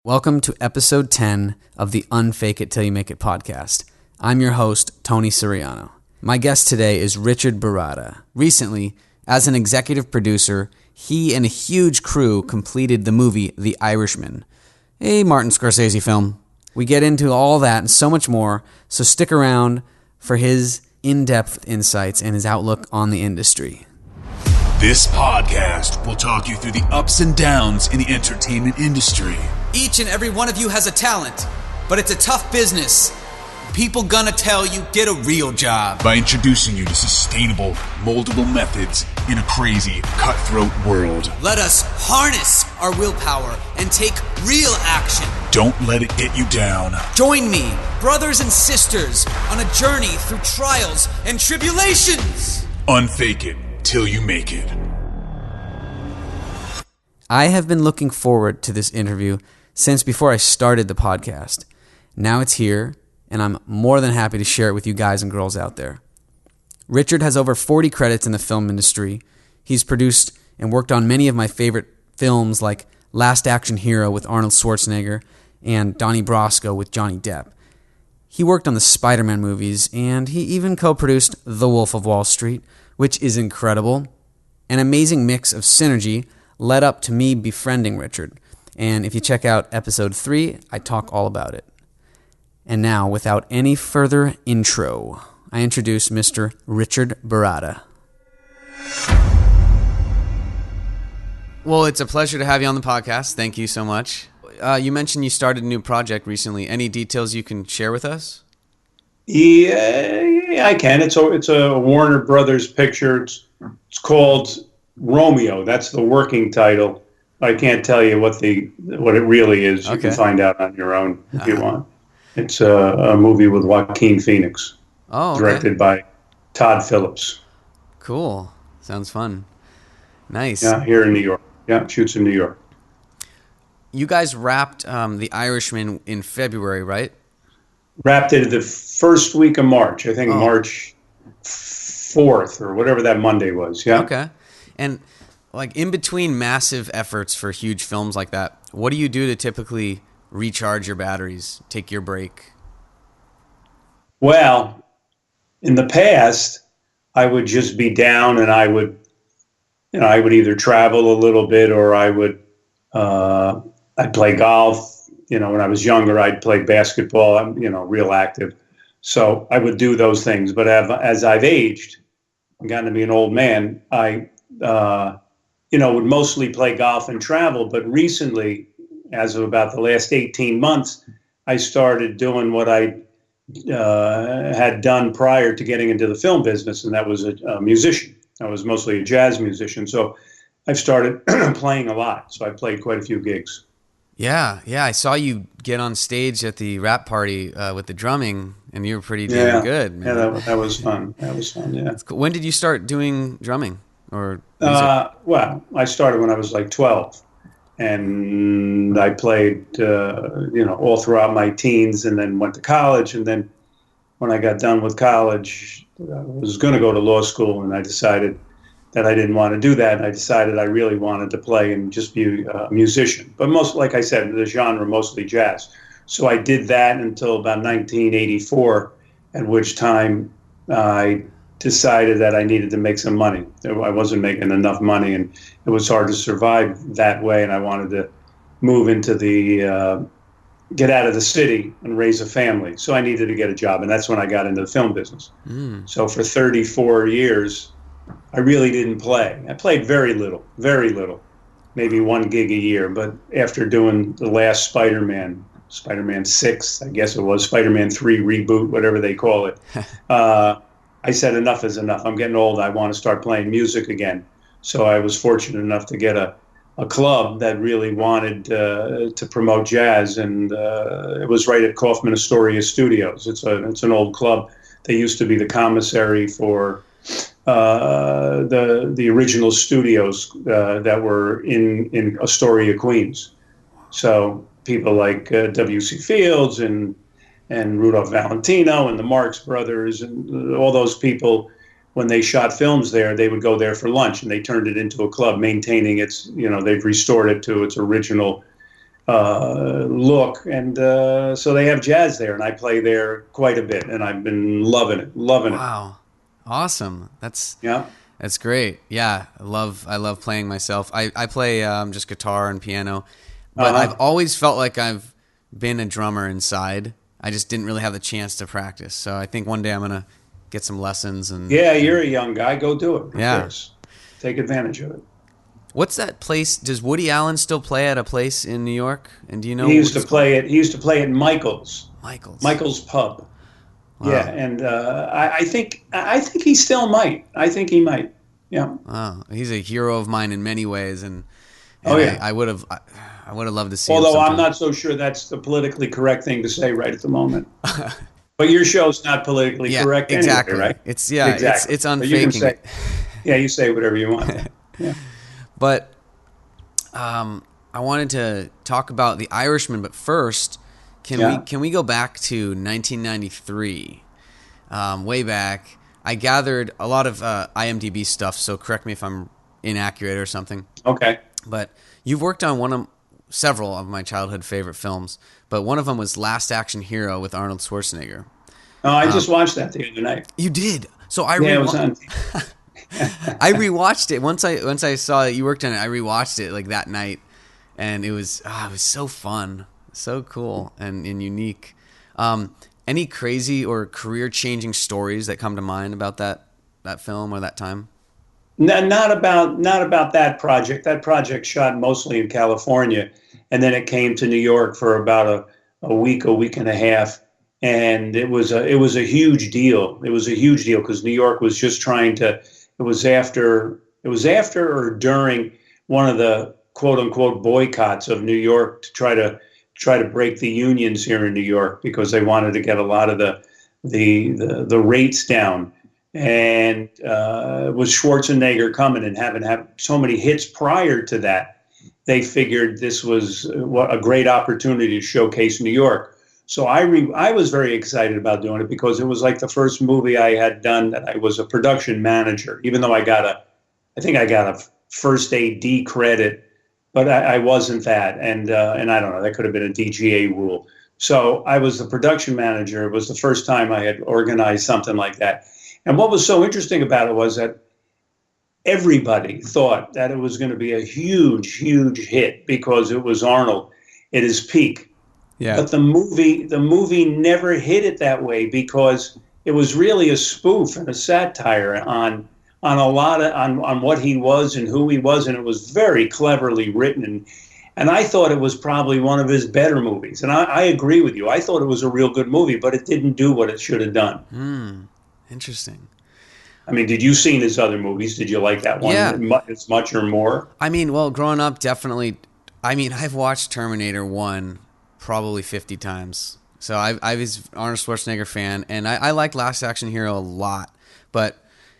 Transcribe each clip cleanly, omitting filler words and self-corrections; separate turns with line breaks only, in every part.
Welcome to episode 10 of the Unfake It Till You Make It podcast. I'm your host, Tony Soriano. My guest today is Richard Baratta. Recently, as an executive producer, he and a huge crew completed the movie The Irishman, a Martin Scorsese film. We get into all that and so much more, so stick around for his in-depth insights and his outlook on the industry.
This podcast will talk you through the ups and downs in the entertainment industry.
Each and every one of you has a talent, but it's a tough business. People gonna tell you, get a real job.
By introducing you to sustainable, moldable methods in a crazy, cutthroat world.
Let us harness our willpower and take real action.
Don't let it get you down.
Join me, brothers and sisters, on a journey through trials and tribulations.
Unfake it till you make it.
I have been looking forward to this interview since before I started the podcast. Now it's here, and I'm more than happy to share it with you guys and girls out there. Richard has over 40 credits in the film industry. He's produced and worked on many of my favorite films like Last Action Hero with Arnold Schwarzenegger and Donnie Brasco with Johnny Depp. He worked on the Spider-Man movies, and he even co-produced The Wolf of Wall Street, which is incredible. An amazing mix of synergy led up to me befriending Richard. And if you check out episode 3, I talk all about it. And now, without any further intro, I introduce Mr. Richard Baratta. Well, it's a pleasure to have you on the podcast. Thank you so much. You mentioned you started a new project recently. Any details you can share with us?
Yeah, I can. It's a Warner Brothers picture. It's called Romeo. That's the working title. I can't tell you what it really is. You can find out on your own if you want. It's a movie with Joaquin Phoenix, directed by Todd Phillips.
Cool. Sounds fun. Nice.
Yeah, here in New York. Yeah, shoots in New York.
You guys wrapped The Irishman in February, right?
Wrapped it the first week of March. I think March 4th or whatever that Monday was. Yeah.
Okay. And like in between massive efforts for huge films like that, what do you do to typically recharge your batteries, take your break?
Well, in the past, I would just be down and I would either travel a little bit or I'd play golf. When I was younger, I'd play basketball. I'm, real active. So I would do those things. But as I've aged and gotten to be an old man, I would mostly play golf and travel. But recently, as of about the last 18 months, I started doing what I had done prior to getting into the film business, and that was a musician. I was mostly a jazz musician. So I've started playing a lot. So I played quite a few gigs.
Yeah. I saw you get on stage at the rap party with the drumming, and you were pretty damn good, man.
Yeah, that was fun. That was fun, yeah.
That's cool. When did you start doing drumming? Or
well, I started when I was like 12, and I played, all throughout my teens, and then went to college. And then when I got done with college, I was going to go to law school, and I decided that I didn't want to do that. And I decided I really wanted to play and just be a musician. But like I said, the genre, mostly jazz. So I did that until about 1984, at which time I decided that I needed to make some money. I wasn't making enough money, and it was hard to survive that way. And I wanted to move into get out of the city and raise a family. So I needed to get a job, and that's when I got into the film business. So for 34 years, I really didn't play. I played very little, maybe one gig a year. But after doing the last Spider-Man 6, I guess it was, Spider-Man 3 reboot, whatever they call it, I said enough is enough. I'm getting old. I want to start playing music again. So I was fortunate enough to get a club that really wanted to promote jazz, and it was right at Kaufman Astoria Studios. It's an old club. They used to be the commissary for the original studios that were in Astoria, Queens. So people like W.C. Fields and Rudolph Valentino and the Marx Brothers and all those people, when they shot films there, they would go there for lunch, and they turned it into a club, maintaining its, they've restored it to its original look, and so they have jazz there, and I play there quite a bit, and I've been loving it,
Wow. Awesome.
Yeah.
That's great. Yeah. I love playing myself. I play just guitar and piano, but I've always felt like I've been a drummer inside. I just didn't really have the chance to practice. So I think one day I'm going to get some lessons. And
yeah, you're a young guy. Go do it. Of
Yeah.
course. Take advantage of it.
What's that place? Does Woody Allen still play at a place in New York? And do you know?
He used to play at Michael's Pub.
Wow.
Yeah, and I think he still might. I think he might. Yeah.
Wow. He's a hero of mine in many ways, and
Oh, yeah.
I would have loved to see him
Although I'm
sometime.
not so sure that's the politically correct thing to say right at the moment. But your show's not politically correct
exactly.
anyway, right?
It's
Exactly.
it's
So you can
unfaking
say,
it.
yeah, you say whatever you want. Yeah.
But I wanted to talk about The Irishman, but first, can we go back to 1993? Way back, I gathered a lot of IMDb stuff, so correct me if I'm inaccurate or something.
Okay.
But you've worked on several of my childhood favorite films, but one of them was Last Action Hero with Arnold Schwarzenegger.
Oh, I just watched that the other night.
You did. So I
Yeah, it was on.
I rewatched it once I saw that you worked on it. I rewatched it like that night, and it was so fun, so cool and unique. Any crazy or career changing stories that come to mind about that film or that time?
No, not about that project. That project shot mostly in California, and then it came to New York for about a week and a half, and it was a huge deal. It was a huge deal because New York was just trying to. It was after or during one of the quote unquote boycotts of New York to try to break the unions here in New York because they wanted to get a lot of the rates down. And with Schwarzenegger coming and having had so many hits prior to that, they figured this was a great opportunity to showcase New York. So I was very excited about doing it because it was like the first movie I had done that I was a production manager, even though I think I got a first AD credit, but I wasn't that. And I don't know, that could have been a DGA rule. So I was the production manager. It was the first time I had organized something like that. And what was so interesting about it was that everybody thought that it was going to be a huge, huge hit because it was Arnold at his peak.
Yeah.
But the movie never hit it that way because it was really a spoof and a satire on what he was and who he was, and it was very cleverly written. And I thought it was probably one of his better movies. And I agree with you. I thought it was a real good movie, but it didn't do what it should have done.
Interesting.
I mean, did you see his other movies? Did you like that one as much or more?
I mean, well, growing up, definitely. I mean, I've watched Terminator 1 probably 50 times. So I was Arnold Schwarzenegger fan, and I liked Last Action Hero a lot. But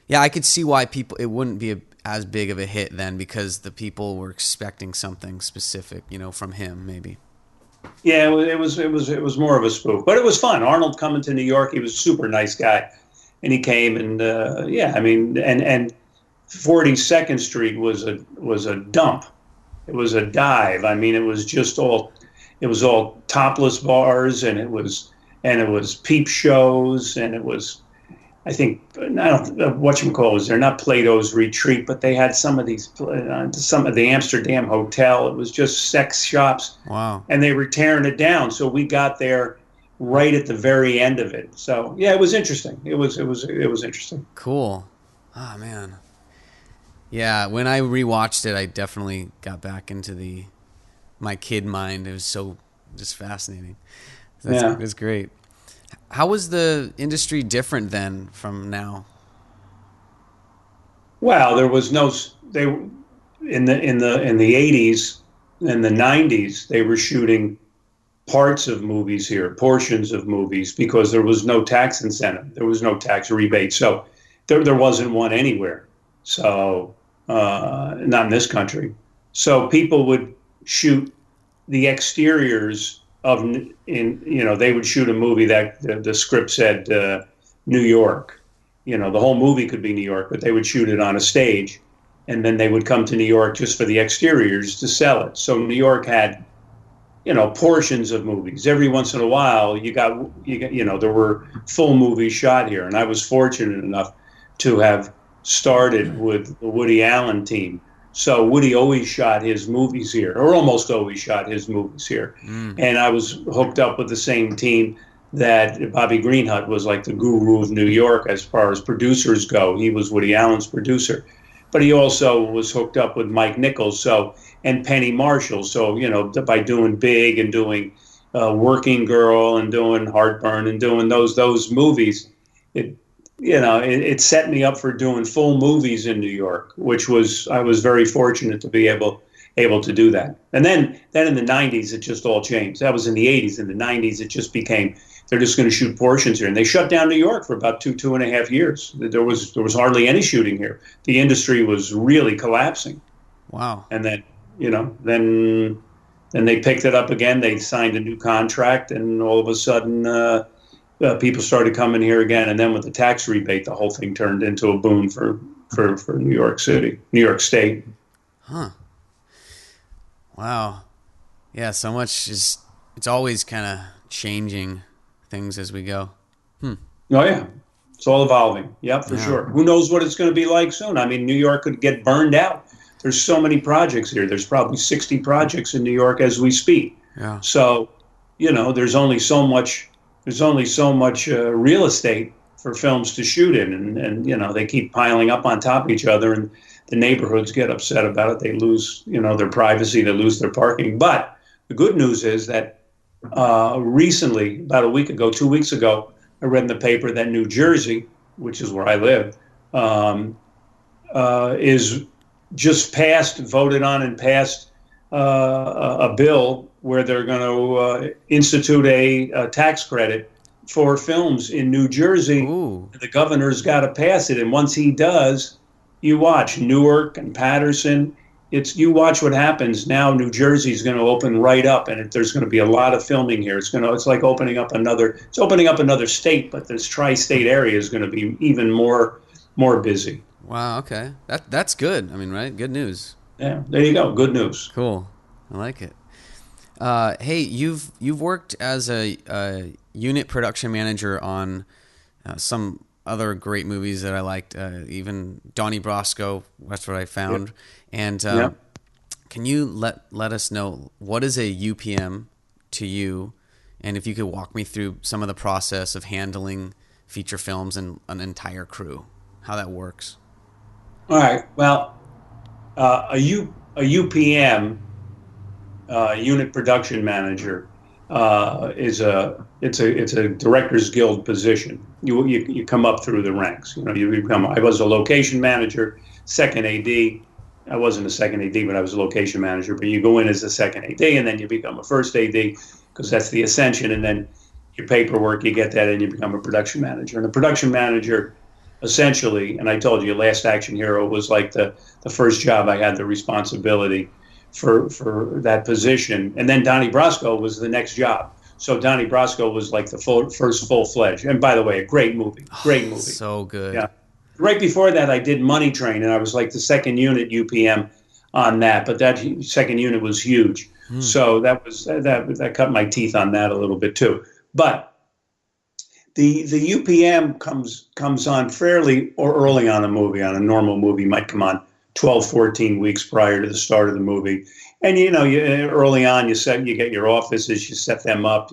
yeah, I could see why it wouldn't be as big of a hit then because the people were expecting something specific, from him maybe.
Yeah, it was more of a spoof, but it was fun. Arnold coming to New York, he was a super nice guy, and he came and and 42nd Street was a dump. It was a dive. I mean, it was all topless bars, and it was peep shows, and it was. I think I don't whatchamacallit. They're not Plato's Retreat, but they had some of the Amsterdam Hotel. It was just sex shops.
Wow!
And they were tearing it down. So we got there right at the very end of it. So yeah, it was interesting. It was interesting.
Cool. Oh man. Yeah, when I rewatched it, I definitely got back into my kid mind. It was so just fascinating. It was great. How was the industry different then from now?
Well, there was in the 80s and the 90s they were shooting parts of movies here, portions of movies, because there was no tax incentive, there was no tax rebate, so there wasn't one anywhere. So not in this country. So people would shoot the exteriors they would shoot a movie that the script said New York. The whole movie could be New York, but they would shoot it on a stage, and then they would come to New York just for the exteriors to sell it. So New York had portions of movies. Every once in a while, there were full movies shot here, and I was fortunate enough to have started with the Woody Allen team. So Woody always shot his movies here, or almost always shot his movies here. And I was hooked up with the same team that Bobby Greenhut was like the guru of New York as far as producers go. He was Woody Allen's producer. But he also was hooked up with Mike Nichols and Penny Marshall. So, by doing Big and doing Working Girl and doing Heartburn and doing those movies, it set me up for doing full movies in New York, I was very fortunate to be able to do that. And then in the 90s, it just all changed. That was in the 80s. In the 90s, it just became, they're just going to shoot portions here. And they shut down New York for about two and a half years. There was hardly any shooting here. The industry was really collapsing.
Wow.
And then, then they picked it up again. They signed a new contract, and all of a sudden, people started coming here again, and then with the tax rebate, the whole thing turned into a boon for New York City, New York State.
Huh. Wow. Yeah, so much it's always kind of changing things as we go.
Oh, yeah. It's all evolving. Yep, for sure. Who knows what it's going to be like soon? I mean, New York could get burned out. There's so many projects here. There's probably 60 projects in New York as we speak.
Yeah.
So, there's only so much real estate for films to shoot in, and they keep piling up on top of each other, and the neighborhoods get upset about it. They lose their privacy, they lose their parking. But the good news is that recently, about 2 weeks ago, I read in the paper that New Jersey, which is where I live, is just voted on and passed a bill where they're going to institute a tax credit for films in New Jersey.
Ooh.
The governor's got to pass it, and once he does, you watch Newark and Patterson. You watch what happens now. New Jersey's going to open right up, and there's going to be a lot of filming here. It's like opening up another state, but this tri-state area is going to be even more busy.
Wow. Okay. That's good. I mean, right? Good news.
Yeah. There you go. Good news.
Cool. I like it. Hey, you've worked as a unit production manager on some other great movies that I liked, even Donnie Brasco. That's what I found. Yep. And can you let us know what is a UPM to you, and if you could walk me through some of the process of handling feature films and an entire crew, how that works.
All right. Well, a UPM, unit production manager, it's a directors guild position. You come up through the ranks. I was a location manager, second AD. I wasn't a second AD, but I was a location manager. But you go in as a second AD, and then you become a first AD because that's the ascension. And then your paperwork, you get that, and you become a production manager. And the production manager, essentially, and I told you, Last Action Hero was like the first job I had the responsibility for that position. And then Donnie Brasco was the next job. So Donnie Brasco was like the first full-fledged. And by the way, a great movie. Great movie.
So good.
Yeah. Right before that, I did Money Train, and I was like the second unit UPM on that. But that second unit was huge. So that cut my teeth on that a little bit too. But the UPM comes on fairly or early on a movie. On a normal movie, might come on 12, 14 weeks prior to the start of the movie. And early on, you get your offices, you set them up,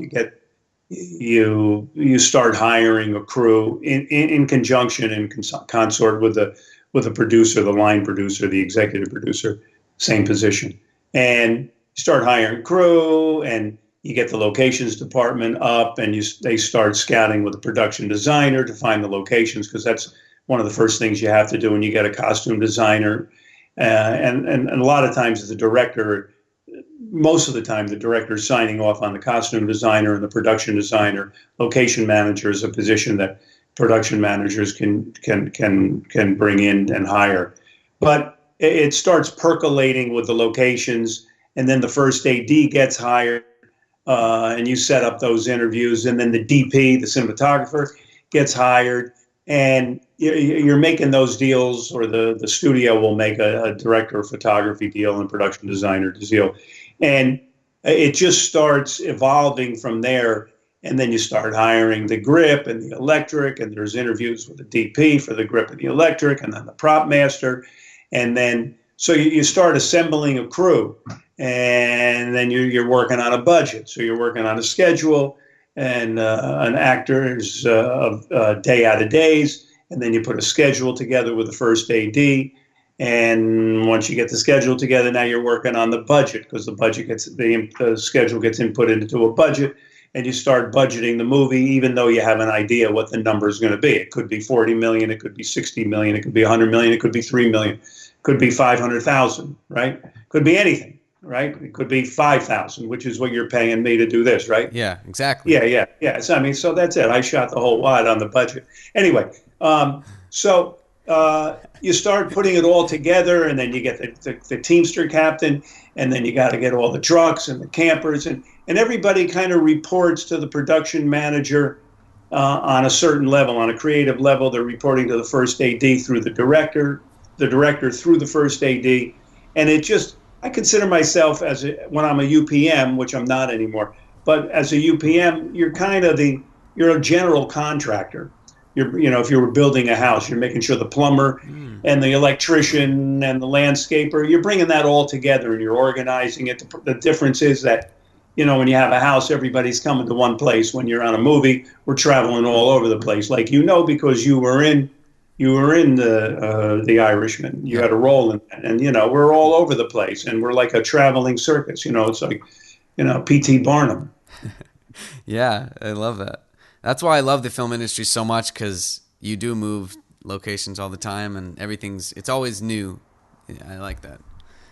you start hiring a crew in conjunction and consort with the producer, the line producer, the executive producer, same position, and you start hiring crew, and you get the locations department up, and they start scouting with a production designer to find the locations, because that's one of the first things you have to do when you get a costume designer. And a lot of times most of the time, the director is signing off on the costume designer and the production designer. Location manager is a position that production managers can bring in and hire. But it starts percolating with the locations, and then the first AD gets hired, and you set up those interviews, and then the DP, the cinematographer, gets hired, and you're making those deals, or the studio will make a director of photography deal and production designer deal. And it just starts evolving from there. And then you start hiring the grip and the electric, and there's interviews with the DP for the grip and the electric, and then the prop master. And then, so you start assembling a crew, and then you're working on a budget. So you're working on a schedule and an actor's day out of days. And then you put a schedule together with the first AD. And once you get the schedule together, now you're working on the budget, because the schedule gets input into a budget. And you start budgeting the movie, even though you have an idea what the number is going to be. It could be 40 million, it could be 60 million, it could be 100 million, it could be 3 million, it could be 500,000, right? Could be anything, right? It could be 5,000, which is what you're paying me to do this, right?
Yeah, exactly.
Yeah. So, I mean, so that's it. I shot the whole wad on the budget. Anyway, so you start putting it all together, and then you get the Teamster captain, and then you got to get all the trucks and the campers, and everybody kind of reports to the production manager on a certain level, on a creative level. They're reporting to the first AD through the director through the first AD. And it just, I consider myself when I'm a UPM, which I'm not anymore, but as a UPM, you're a general contractor. If you were building a house, you're making sure the plumber and the electrician and the landscaper, you're bringing that all together and you're organizing it. The difference is that, when you have a house, everybody's coming to one place. When you're on a movie, we're traveling all over the place, because you were in the Irishman. You had a role in that, and we're all over the place, and we're like a traveling circus. It's like, P.T. Barnum.
Yeah, I love that. That's why I love the film industry so much, because you do move locations all the time, and it's always new. I like that.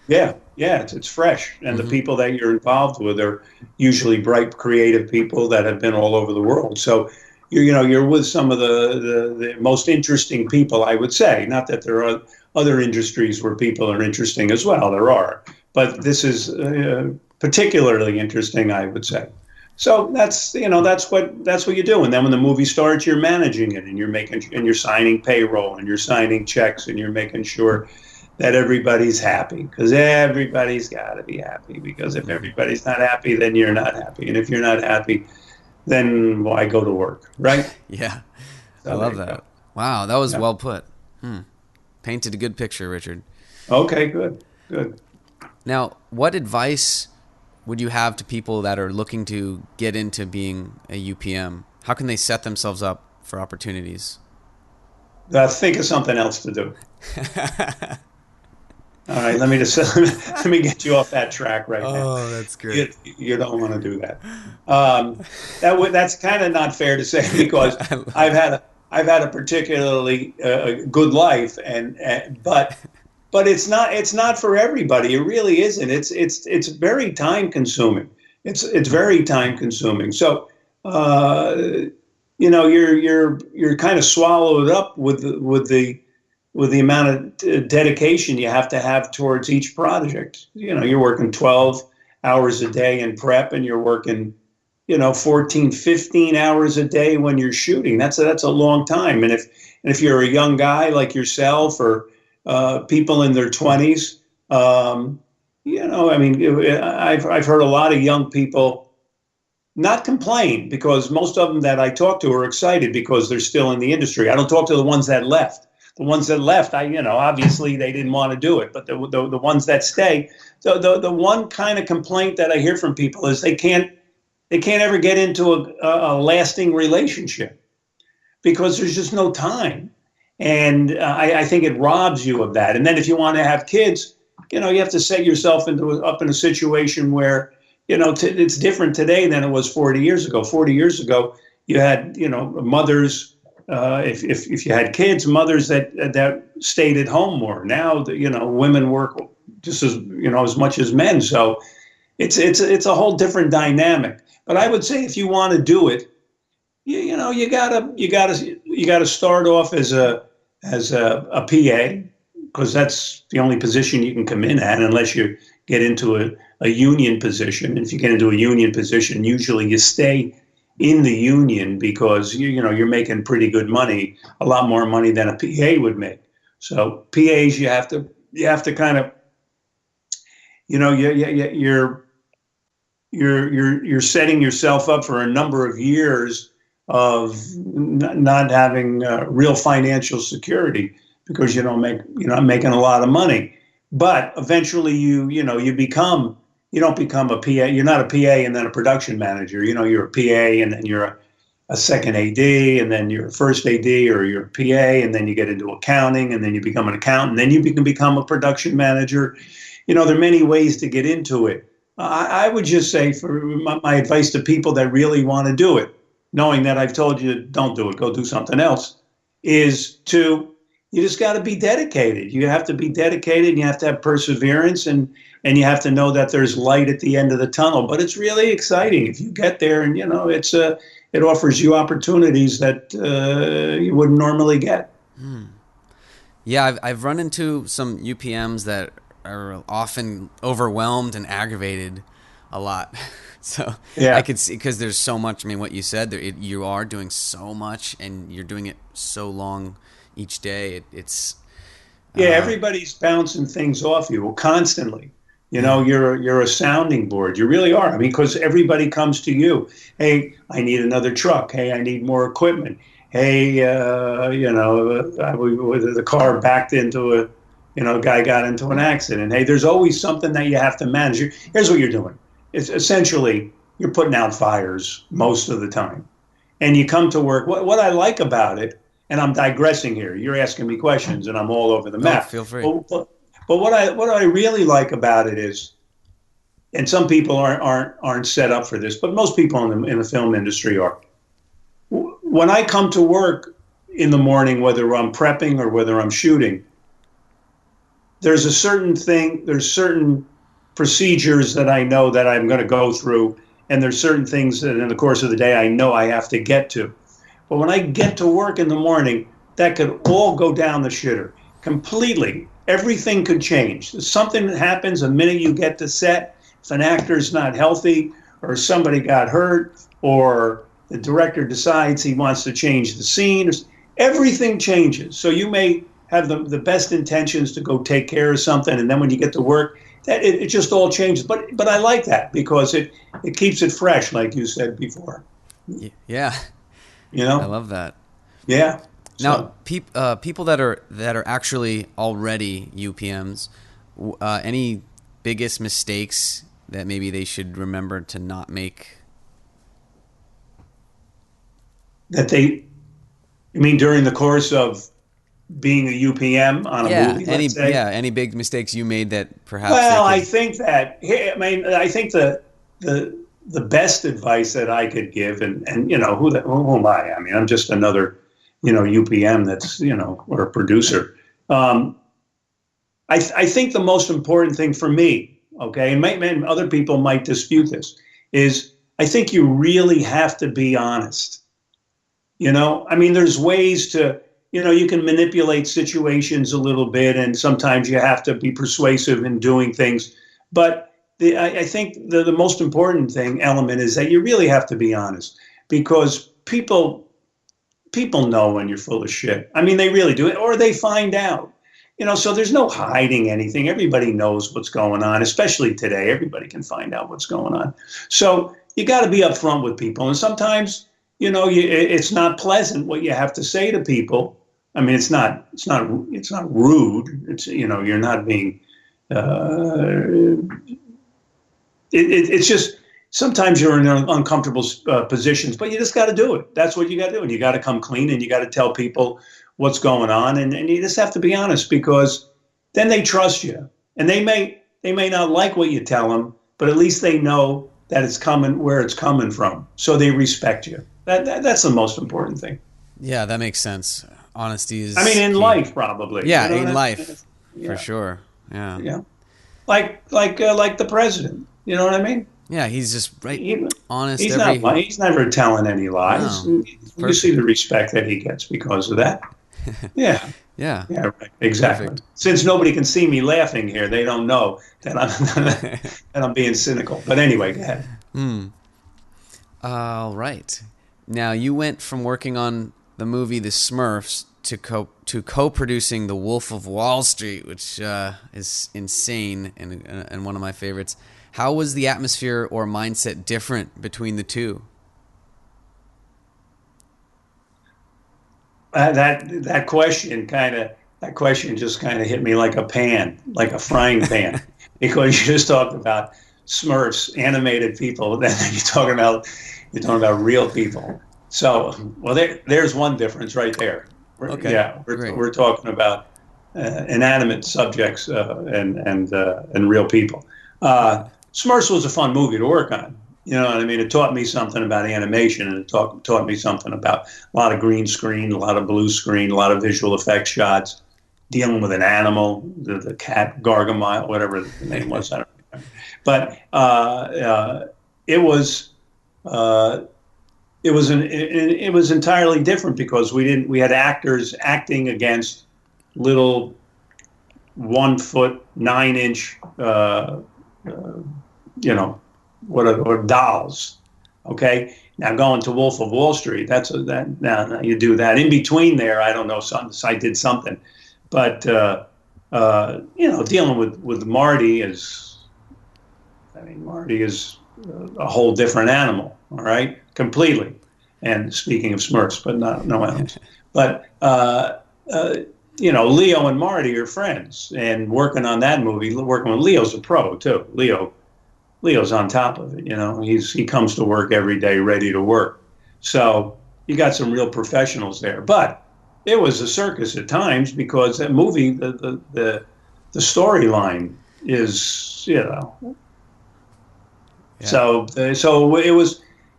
Yeah, it's fresh, and the people that you're involved with are usually bright, creative people that have been all over the world. So, you're with some of the most interesting people, I would say. Not that there are other industries where people are interesting as well. There are, but this is particularly interesting, I would say. So that's what you do. And then when the movie starts, you're managing it, and you're signing payroll, and you're signing checks, and you're making sure that everybody's happy, because everybody's got to be happy, because if everybody's not happy, then you're not happy. And if you're not happy, then why go to work, right?
Yeah.
So
I love that. Go. Wow, that was well put. Painted a good picture, Richard.
Okay, good.
Now, what advice would you have to people that are looking to get into being a UPM? How can they set themselves up for opportunities?
Think of something else to do. All right, let me get you off that track right now.
Oh, that's great.
You don't want to do that. That's kind of not fair to say, because I've had a particularly good life, but it's not for everybody. It really isn't. It's very time consuming. It's very time consuming. So you're kind of swallowed up with the amount of dedication you have to have towards each project. You're working 12 hours a day in prep, and you're working 14, 15 hours a day when you're shooting. That's a long time. And if you're a young guy like yourself, or people in their 20s, I've heard a lot of young people not complain, because most of them that I talk to are excited because they're still in the industry. I don't talk to the ones that left. The ones that left, obviously they didn't want to do it, but the ones that stay, the one kind of complaint that I hear from people is they can't ever get into a lasting relationship, because there's just no time. And I think it robs you of that. And then if you want to have kids, you have to set yourself up in a situation where, it's different today than it was 40 years ago. 40 years ago, you had, mothers, if you had kids, mothers that stayed at home more. Now, women work just as much as men. So it's a whole different dynamic. But I would say if you want to do it, you gotta start off as a PA, because that's the only position you can come in at, unless you get into a union position. And if you get into a union position, usually you stay in the union, because you're making pretty good money, a lot more money than a PA would make. So PAs, you have to kind of, you're setting yourself up for a number of years of not having real financial security because you're not making a lot of money. But eventually you don't become a PA. You're not a PA and then a production manager. You're a PA and then you're a second AD and then you're a first AD, or you're a PA and then you get into accounting and then you become an accountant. Then you can become a production manager. There are many ways to get into it. I would just say, for my advice to people that really want to do it, knowing that I've told you don't do it, go do something else, is you just got to be dedicated. You have to be dedicated, and you have to have perseverance, and you have to know that there's light at the end of the tunnel. But it's really exciting if you get there, and it offers you opportunities that you wouldn't normally get.
Yeah, I've run into some UPMs that are often overwhelmed and aggravated a lot. So yeah. I could see, because there's so much. I mean, what you said, you are doing so much, and you're doing it so long each day.
Everybody's bouncing things off you constantly. You're a sounding board. You really are. I mean, because everybody comes to you. Hey, I need another truck. Hey, I need more equipment. Hey, the car backed into a guy got into an accident. Hey, there's always something that you have to manage. Here's what you're doing. It's essentially, you're putting out fires most of the time. And you come to work. What I like about it, and I'm digressing here, you're asking me questions and I'm all over the map.
Feel free.
But what I really like about it is, and some people aren't set up for this, but most people in the film industry are. When I come to work in the morning, whether I'm prepping or whether I'm shooting, there's certain procedures that I know that I'm going to go through, and there's certain things that in the course of the day I know I have to get to. But when I get to work in the morning, that could all go down the shitter completely. Everything could change. Something that happens the minute you get to set, if an actor's not healthy, or somebody got hurt, or the director decides he wants to change the scene, everything changes. So you may have the best intentions to go take care of something, and then when you get to work, that it just all changes. But I like that because it keeps it fresh, like you said before.
Yeah, I love that.
Yeah.
Now, people that are actually already UPMs, any biggest mistakes that maybe they should remember to not make? You mean during the course of being a UPM on a movie, let's say? Yeah, any big mistakes you made that perhaps...
Well, I think the best advice that I could give, and who am I? I mean, I'm just another, UPM that's, or a producer. I think the most important thing for me, okay, and other people might dispute this, is I think you really have to be honest. I mean, there's ways to... you can manipulate situations a little bit, and sometimes you have to be persuasive in doing things. But I think the most important element is that you really have to be honest, because people know when you're full of shit. I mean, they really do, or they find out. So there's no hiding anything. Everybody knows what's going on, especially today. Everybody can find out what's going on. So you got to be upfront with people, and sometimes it's not pleasant what you have to say to people. I mean, it's not rude. It's, you're not being, it's just, sometimes you're in uncomfortable positions, but you just got to do it. That's what you got to do. And you got to come clean, and you got to tell people what's going on. And you just have to be honest, because then they trust you, and they may not like what you tell them, but at least they know that it's coming where it's coming from. So they respect you. That's the most important thing.
Yeah, that makes sense. Honesty is...
I mean, in life, probably.
Yeah, in life, for sure. Yeah.
Yeah. Like the president. You know what I mean?
Yeah, he's just honest.
He's never telling any lies. No, you see the respect that he gets because of that. Yeah.
Yeah.
Yeah, right. Exactly. Perfect. Since nobody can see me laughing here, they don't know that I'm being cynical. But anyway, go ahead.
All right. Now, you went from working on the movie The Smurfs to co-producing The Wolf of Wall Street, which is insane and one of my favorites. How was the atmosphere or mindset different between the two?
That question just kind of hit me like a pan, like a frying pan, because you just talked about Smurfs, animated people, then you're talking about real people. So, well, there's one difference right there.
Okay,
Yeah,
great.
we're talking about inanimate subjects and real people. Smurfs was a fun movie to work on. You know what I mean? It taught me something about animation, and it taught me something about a lot of green screen, a lot of blue screen, a lot of visual effects shots, dealing with an animal, the cat Gargamel, whatever the name was. I don't remember. But it was entirely different because we had actors acting against little 1 foot 9 inch or dolls. Okay, now going to Wolf of Wall Street, now you do that. In between there, I don't know, I did something, but dealing with Marty Marty is a whole different animal. All right, completely. And speaking of Smurfs, but no animals. But Leo and Marty are friends, and working on that movie, working with Leo's a pro too. Leo's on top of it. He comes to work every day ready to work. So you got some real professionals there. But it was a circus at times because that movie, the storyline is,
Yeah.
So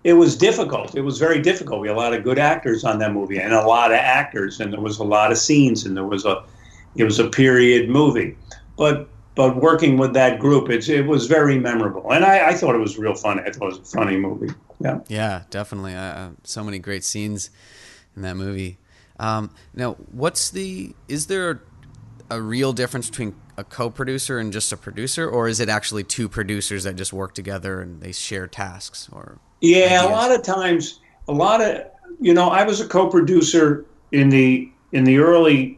it was difficult. It was very difficult. We had a lot of good actors on that movie, and a lot of actors, and there was a lot of scenes, and it was a period movie. But working with that group, it was very memorable, and I thought it was real funny. I thought it was a funny movie. Yeah.
Yeah, definitely. So many great scenes in that movie. Now, is there a real difference between a co-producer and just a producer, or is it actually two producers that just work together and they share tasks or
Yeah,
ideas?
a lot of times, I was a co-producer in the early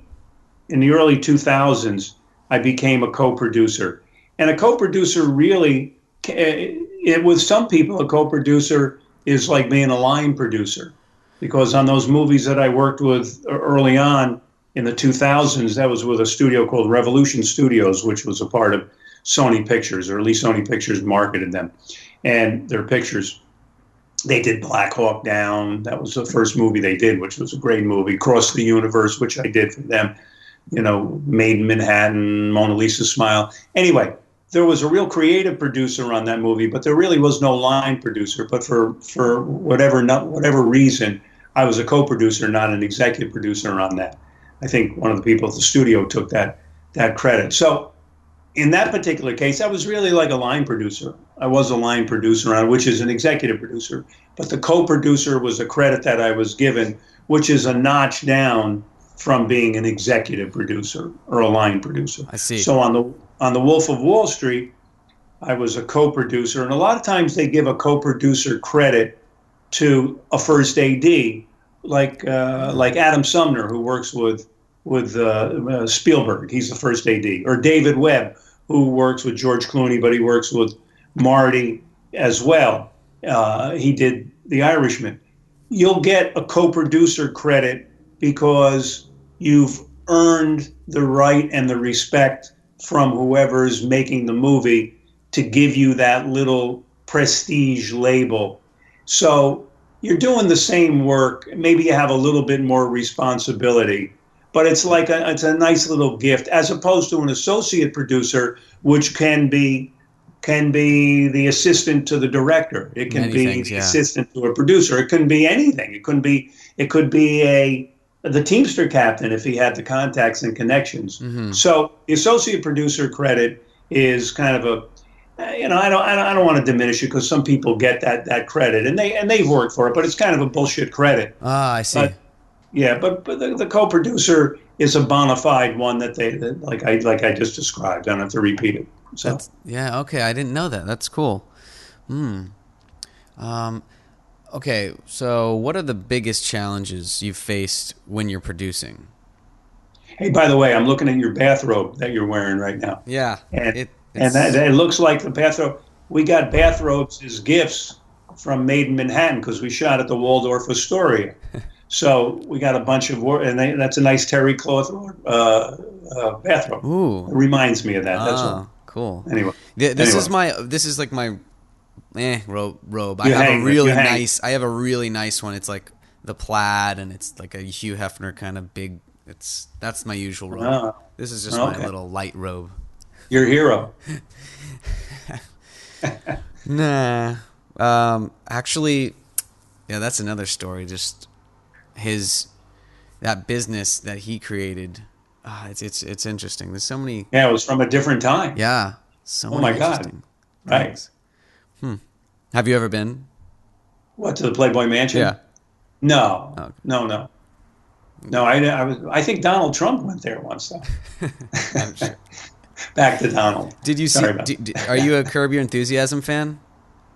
2000s. I became a co-producer, and a co-producer really, with some people, a co-producer is like being a line producer, because on those movies that I worked with early on in the 2000s, that was with a studio called Revolution Studios, which was a part of Sony Pictures, or at least Sony Pictures marketed them, and their pictures. They did Black Hawk Down. That was the first movie they did, which was a great movie. Cross the Universe, which I did for them. Made in Manhattan, Mona Lisa Smile. Anyway, there was a real creative producer on that movie, but there really was no line producer. But for whatever reason, I was a co-producer, not an executive producer on that. I think one of the people at the studio took that credit. So in that particular case, I was really like a line producer. I was a line producer on, which is an executive producer. But the co-producer was a credit that I was given, which is a notch down from being an executive producer or a line producer.
I see.
So on the Wolf of Wall Street, I was a co-producer, and a lot of times they give a co-producer credit to a first AD, like Adam Sumner, who works with Spielberg. He's the first AD, or David Webb, who works with George Clooney, but he works with Marty as well. He did The Irishman. You'll get a co-producer credit because you've earned the right and the respect from whoever's making the movie to give you that little prestige label. So you're doing the same work. Maybe you have a little bit more responsibility, but it's a nice little gift, as opposed to an associate producer, which can be the assistant to the director. It can be the assistant to a producer. It can be anything. It could be the Teamster captain if he had the contacts and connections. Mm-hmm. So the associate producer credit is kind of I don't want to diminish it, because some people get that credit and they've worked for it, but it's kind of a bullshit credit.
Ah, I see.
But the co-producer is a bona fide one that I just described. I don't have to repeat it. So
okay. I didn't know that. That's cool. Okay, so what are the biggest challenges you've faced when you're producing?
Hey, by the way, I'm looking at your bathrobe that you're wearing right now.
Yeah.
And it looks like the bathrobe. we got bathrobes as gifts from Made in Manhattan because we shot at the Waldorf Astoria. So we got a bunch of, and that's a nice terry cloth bathrobe.
Ooh.
It reminds me of that. That's all.
Cool.
Anyway,
this is like my robe. I
You
have
hang
a
it,
really
you hang.
nice. I have a really nice one. It's like the plaid, and it's like a Hugh Hefner kind of big. That's my usual robe.
Oh,
This is just my little light robe.
Your hero.
Nah. Actually, yeah, that's another story. Just that business that he created. It's interesting. There's so many.
Yeah, it was from a different time.
Yeah. So
Oh
many
my God.
interesting
Right.
things. Have you ever been?
What, to the Playboy Mansion?
Yeah.
No.
Okay.
No. No, I think Donald Trump went there once, though.
I'm sure.
Back to Donald.
Did you see?
Sorry about that.
Are you a Curb Your Enthusiasm fan?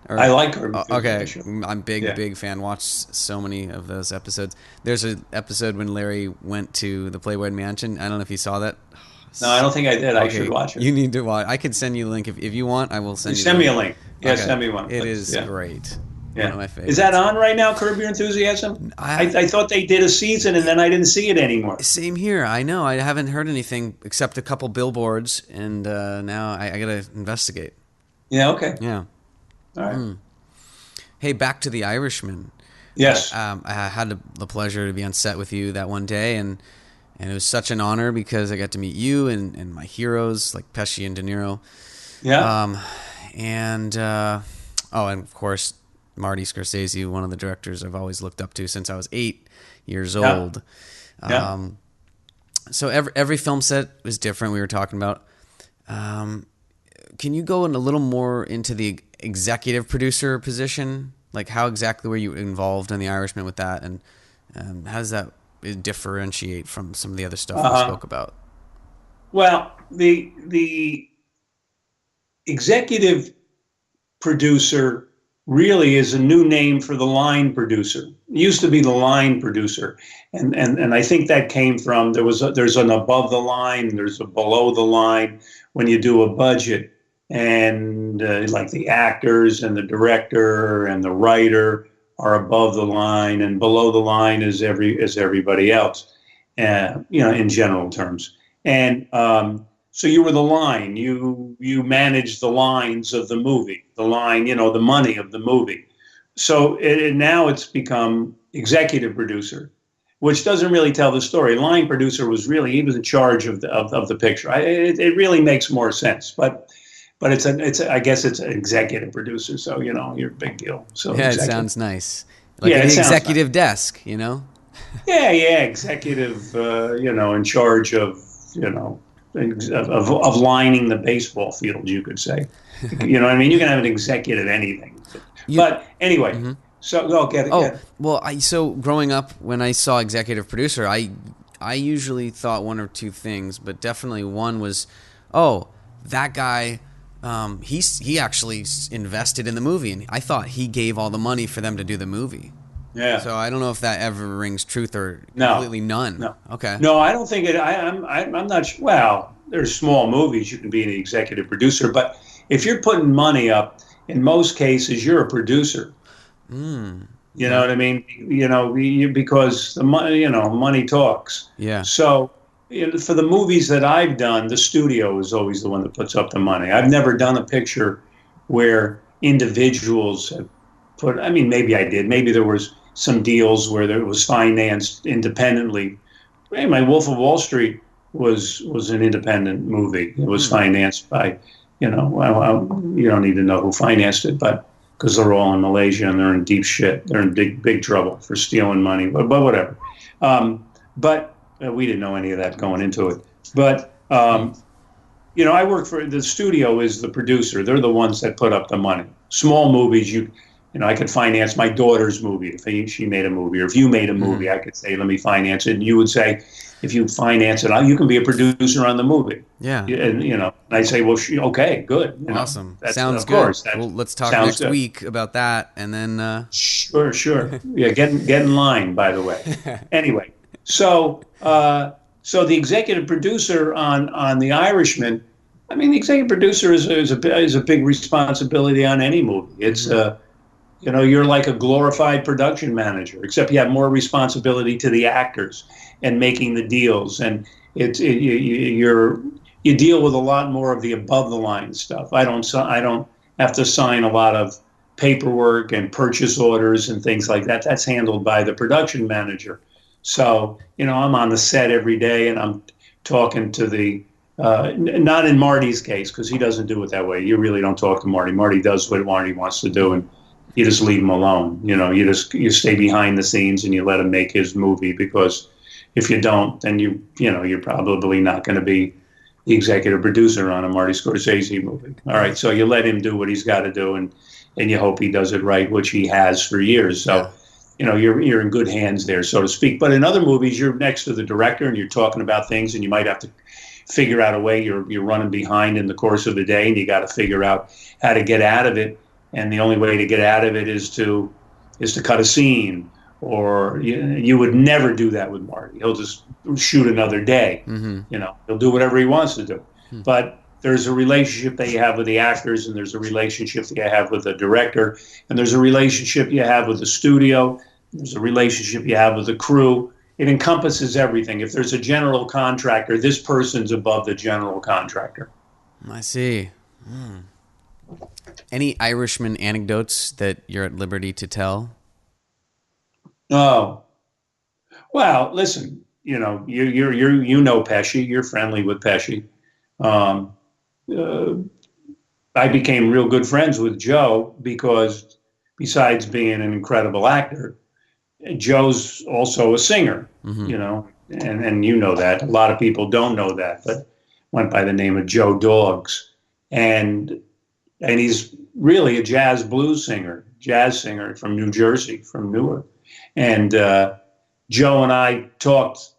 Or-
I like her.
Okay, I'm
Yeah.
big fan. Watched so many of those episodes. There's an episode when Larry went to the Playboy Mansion. I don't know if you saw that.
No, I don't think I did. I
Okay,
should watch it.
You need to watch. I can send you the link if you want. I will send you.
Send
the
me a link. Yeah,
Okay.
send me one.
It
please.
is
Yeah.
great.
Yeah.
One of my favorites.
Is that on right now, Curb Your Enthusiasm? I thought they did a season and then I didn't see it anymore.
Same here. I know. I haven't heard anything except a couple billboards, and now I gotta investigate.
Yeah, okay.
Yeah.
All right.
Hey, back to The Irishman.
Yes.
I had the pleasure to be on set with you that one day, and it was such an honor because I got to meet you and my heroes like Pesci and De Niro.
Yeah.
And of course, Marty Scorsese, one of the directors I've always looked up to since I was 8 years old.
Yeah.
So every film set was different. We were talking about. Can you go in a little more into the executive producer position? Like, how exactly were you involved in The Irishman with that, and how does that differentiate from some of the other stuff we spoke about?
Well, the executive producer really is a new name for the line producer. It used to be the line producer, and I think that came from there's an above the line, there's a below the line when you do a budget, and like the actors and the director and the writer are above the line, and below the line is everybody else, in general terms. And so you were the line. You managed the lines of the movie, the line, the money of the movie. So now it's become executive producer, which doesn't really tell the story. Line producer he was in charge of the picture. It really makes more sense, but I guess it's an executive producer. So you're a big deal. So
yeah,
executive.
It sounds nice. Like
Yeah,
the
it sounds
executive
nice.
desk,
Yeah, executive. In charge of of lining the baseball field, you could say. You know what I mean? You can have an executive anything. But anyway, so go get it.
Oh, well, so growing up, when I saw executive producer, I usually thought one or two things, but definitely one was, that guy, he actually invested in the movie, and I thought he gave all the money for them to do the movie.
Yeah.
So I don't know if that ever rings truth or
No.
completely none.
No.
Okay.
No, I don't think it. I'm not. Well, there's small movies you can be an executive producer, but if you're putting money up, in most cases you're a producer. You know what I mean? Because the money, money talks.
Yeah.
So for the movies that I've done, the studio is always the one that puts up the money. I've never done a picture where individuals have put. I mean, maybe I did. Maybe there was some deals where it was financed independently. Hey, my Wolf of Wall Street was an independent movie. It was financed by, you don't need to know who financed it, but because they're all in Malaysia and they're in deep shit. They're in big trouble for stealing money, but whatever. But we didn't know any of that going into it. But, I work for the studio is the producer. They're the ones that put up the money. Small movies, I could finance my daughter's movie if she made a movie, or if you made a movie, I could say, let me finance it. And you would say, if you finance it, you can be a producer on the movie.
Yeah.
And, I'd say, well, okay, good.
Awesome.
That's,
Sounds
of
good.
course,
Well, let's talk
sounds
next
good.
week about that, and then.
Sure. Yeah, get in line, by the way. Anyway, so the executive producer on The Irishman, I mean, the executive producer is a big responsibility on any movie. It's you're like a glorified production manager, except you have more responsibility to the actors and making the deals, and you deal with a lot more of the above the line stuff. I don't have to sign a lot of paperwork and purchase orders and things like that. That's handled by the production manager. So I'm on the set every day, and I'm talking to the not in Marty's case, because he doesn't do it that way. You really don't talk to Marty. Marty does what Marty wants to do, and you just leave him alone. You stay behind the scenes and you let him make his movie, because if you don't, then you're probably not going to be the executive producer on a Marty Scorsese movie. All right, so you let him do what he's got to do, and you hope he does it right, which he has for years. So, you're in good hands there, so to speak. But in other movies, you're next to the director and you're talking about things, and you might have to figure out a way. You're running behind in the course of the day, and you got to figure out how to get out of it. And the only way to get out of it is to cut a scene. Or you would never do that with Marty. He'll just shoot another day. He'll do whatever he wants to do. But there's a relationship that you have with the actors, and there's a relationship that you have with the director, and there's a relationship you have with the studio. There's a relationship you have with the crew. It encompasses everything. If there's a general contractor, this person's above the general contractor.
I see. Any Irishman anecdotes that you're at liberty to tell?
Oh, well, listen, you know Pesci, you're friendly with Pesci. I became real good friends with Joe because besides being an incredible actor, Joe's also a singer, and you know that. A lot of people don't know that, but went by the name of Joe Dogs. And he's really a jazz singer from New Jersey, from Newark. And Joe and I talked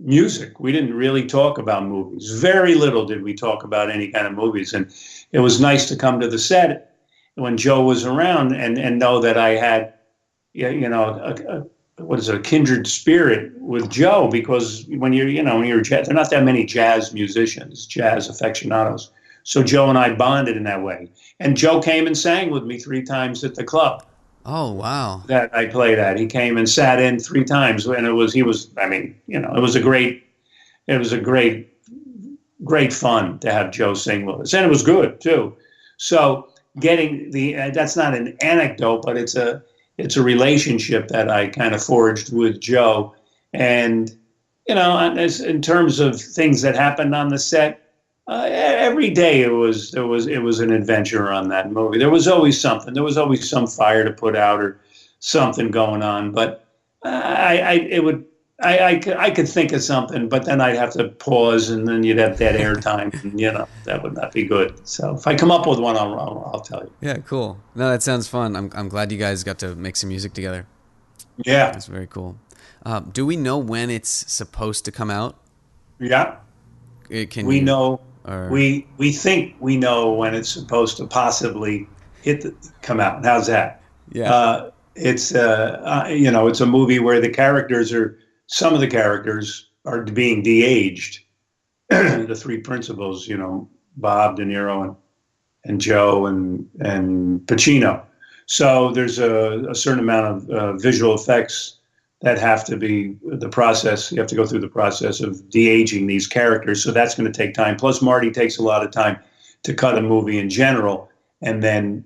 music. We didn't really talk about movies. Very little did we talk about any kind of movies. And it was nice to come to the set when Joe was around and know that I had, a kindred spirit with Joe, because when you're jazz, there are not that many jazz musicians, jazz aficionados. So Joe and I bonded in that way. And Joe came and sang with me 3 times at the club.
Oh, wow.
That I played at. He came and sat in 3 times, and it was a great fun to have Joe sing with us. And it was good too. So getting that's not an anecdote, but it's a relationship that I kind of forged with Joe. And, in terms of things that happened on the set, every day it was an adventure on that movie. There was always something. There was always some fire to put out or something going on. But I could think of something, but then I'd have to pause, and then you'd have dead air time, and that would not be good. So if I come up with one, I'll tell you.
Yeah, cool. No, that sounds fun. I'm glad you guys got to make some music together.
Yeah,
that's very cool. Do we know when it's supposed to come out?
Yeah. We know. We think we know when it's supposed to possibly come out. How's that?
Yeah.
It's a movie where some of the characters are being de-aged. The 3 principals, Bob, De Niro, and Joe, and Pacino. So there's a certain amount of visual effects that have to be the process. You have to go through the process of de-aging these characters. So that's going to take time. Plus, Marty takes a lot of time to cut a movie in general. And then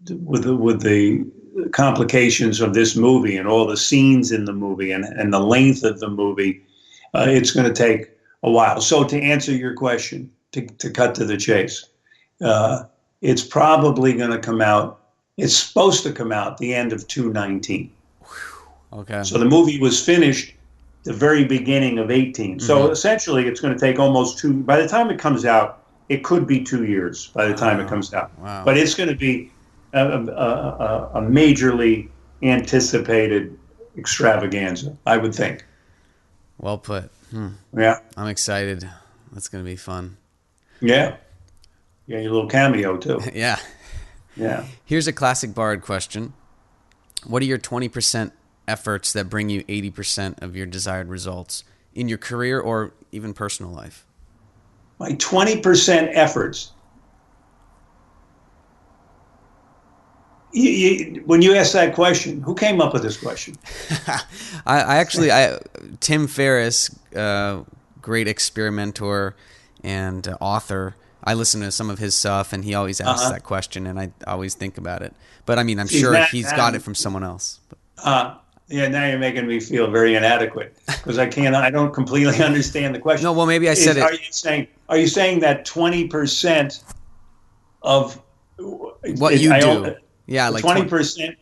with the complications of this movie and all the scenes in the movie and the length of the movie, it's going to take a while. So to answer your question, to cut to the chase, it's probably going to come out. It's supposed to come out the end of 2019.
Okay.
So the movie was finished the very beginning of 18. So essentially, it's going to take almost 2. By the time it comes out, it could be 2 years. By the time it comes out, but it's going to be a majorly anticipated extravaganza, I would think.
Well put.
Yeah,
I'm excited. That's going to be fun.
Yeah, your little cameo too.
Yeah. Here's a classic Bard question: what are your 20% efforts that bring you 80% of your desired results in your career or even personal life?
my 20% efforts. When you ask that question, who came up with this question?
Tim Ferriss, great experimenter and author. I listen to some of his stuff, and he always asks that question, and I always think about it. But I mean, I'm sure he's got it from someone else.
Yeah, now you're making me feel very inadequate because I don't completely understand the question.
No, well, maybe I said it.
Are you saying that 20% of
what you do? Yeah, like
20%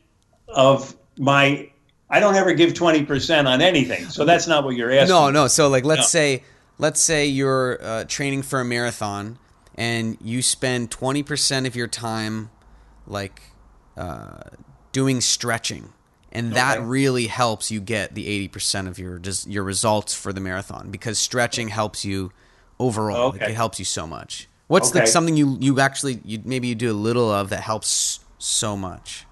of my. I don't ever give 20% on anything, so that's not what you're asking.
No. So like, let's say you're training for a marathon, and you spend 20% of your time like doing stretching. And that really helps you get the 80% of your results for the marathon, because stretching helps you overall.
Okay.
Like, it helps you so much. What's like something you actually maybe you do a little of that helps so much?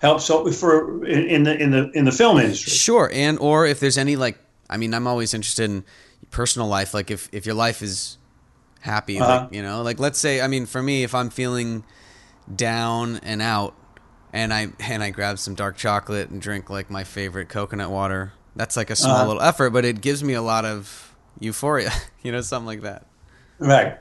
Helps for in the film industry.
Sure, or if there's any I'm always interested in personal life. Like if your life is happy, like let's say, for me, if I'm feeling down and out, and I grab some dark chocolate and drink like my favorite coconut water. That's like a small little effort, but it gives me a lot of euphoria, something like that.
Right.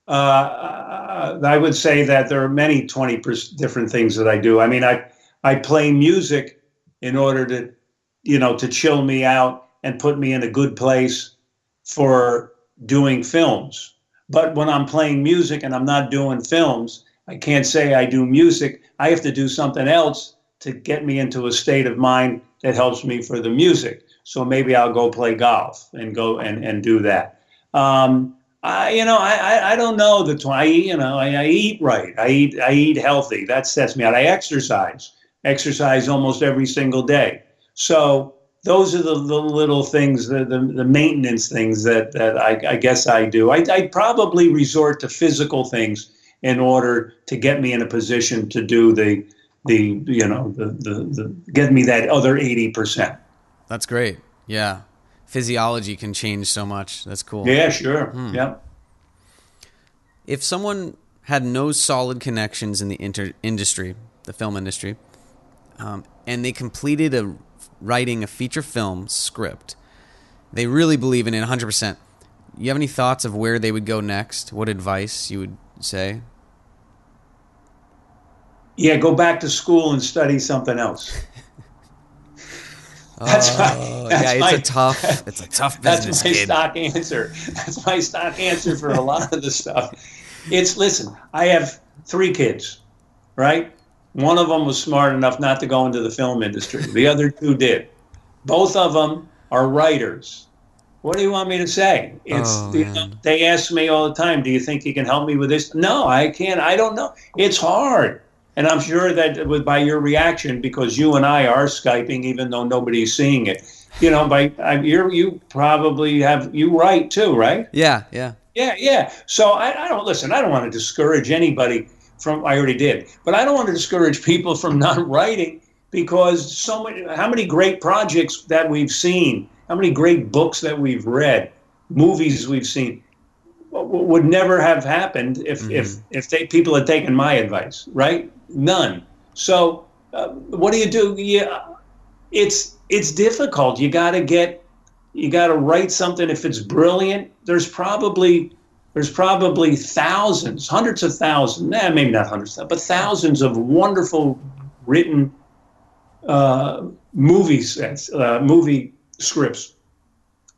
I would say that there are many 20% different things that I do. I mean, I play music in order to chill me out and put me in a good place for doing films. But when I'm playing music and I'm not doing films, I can't say I do music. I have to do something else to get me into a state of mind that helps me for the music. So maybe I'll go play golf and go and do that. I don't know I eat right. I eat healthy. That sets me out. I exercise almost every single day. So those are the little things, the maintenance things that I guess I do. I probably resort to physical things in order to get me in a position to do the get me that other 80%.
That's great. Yeah. Physiology can change so much. That's cool.
Yeah, sure. Yeah.
If someone had no solid connections in the industry, the film industry, and they completed writing a feature film script, they really believe in it 100%. You have any thoughts of where they would go next? What advice you would say?
Yeah, go back to school and study something else. It's a tough business. That's my stock answer. That's my stock answer for a lot of the stuff. Listen, I have 3 kids, right? One of them was smart enough not to go into the film industry. The other 2 did. Both of them are writers. What do you want me to say? They ask me all the time, do you think you can help me with this? No, I can't. I don't know. It's hard. And I'm sure that by your reaction, because you and I are Skyping, even though nobody's seeing it, you probably you write too, right?
Yeah.
So I don't want to discourage anybody I already did, but I don't want to discourage people from not writing, because how many great projects that we've seen, how many great books that we've read, movies we've seen, would never have happened if people had taken my advice, right? None. So what do you do? Yeah, it's difficult. You got to write something. If it's brilliant, there's probably thousands, hundreds of thousands, maybe not hundreds, but thousands of wonderful written movie scripts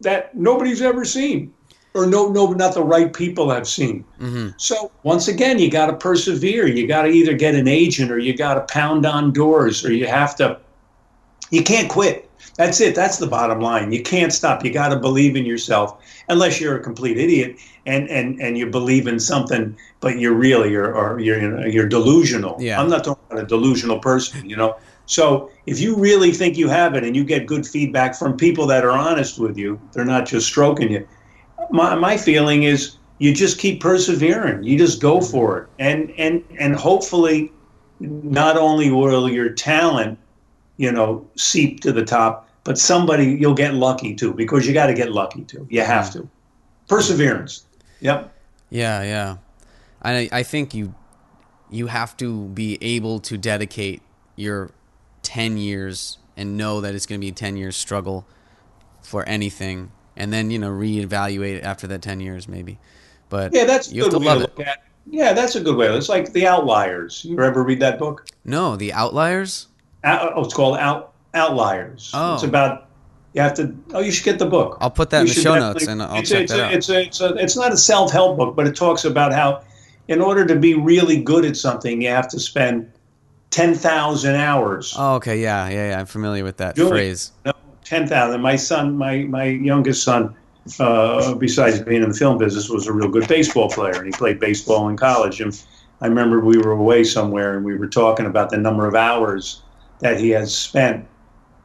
that nobody's ever seen, or not the right people have seen. Mm-hmm. So once again, you got to persevere. You got to either get an agent, or you got to pound on doors, or you can't quit. That's it. That's the bottom line. You can't stop. You got to believe in yourself, unless you're a complete idiot and you believe in something, but you're delusional. Yeah. I'm not talking about a delusional person, So if you really think you have it, and you get good feedback from people that are honest with you, they're not just stroking you. My feeling is you just keep persevering. You just go for it, and hopefully, not only will your talent, seep to the top, but you'll get lucky too, because you got to get lucky too. You have to. Perseverance. Yep.
Yeah, yeah. I think you have to be able to dedicate your 10 years and know that it's going to be a 10 years struggle for anything, and then reevaluate it after that 10 years maybe. But
Yeah, that's a
you have
good
to
way to
love it.
look at it. Yeah, that's a good way. It's like The Outliers. You ever read that book?
No, The Outliers.
It's called Outliers. It's
Oh,
about you have to. Oh, you should get the book.
I'll put that
You
in the
should
show notes
definitely.
and I'll
It's
check that out.
it's not a self-help book, but it talks about how, in order to be really good at something, you have to spend 10,000 hours
Oh, okay, yeah. I'm familiar with that
doing
phrase.
it. No, 10,000. My son, my youngest son, besides being in the film business, was a real good baseball player, and he played baseball in college. And I remember we were away somewhere, and we were talking about the number of hours that he has spent.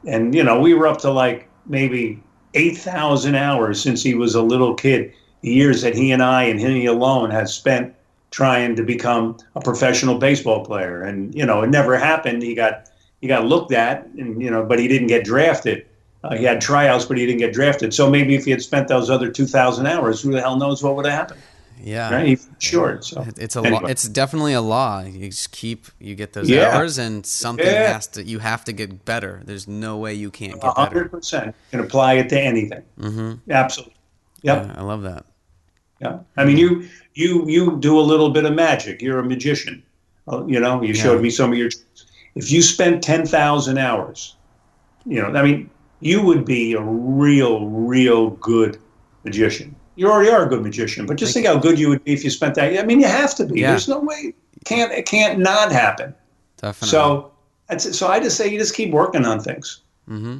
And, we were up to like maybe 8,000 hours since he was a little kid, the years that he and I and he alone had spent trying to become a professional baseball player. And, it never happened. He got looked at, and, but he didn't get drafted. He had tryouts, but he didn't get drafted. So maybe if he had spent those other 2,000 hours, who the hell knows what would have happened?
Yeah.
Right? He's short. So
It's a
anyway.
law. It's definitely a law. You get those
Yeah.
hours, and something
Yeah.
you have to get better. There's no way you can't get better.
100% can apply it to anything.
Mm-hmm.
Absolutely. Yep.
Yeah, I love that.
Yeah. I mean, you do a little bit of magic. You're a magician. You showed me some of your tricks. If you spent 10,000 hours, you would be a real good magician. You already are a good magician, but just think how good you would be if you spent that. I mean, you have to be.
Yeah.
There's no way. It can't not happen.
Definitely.
So I just say you just keep working on things.
Mm-hmm.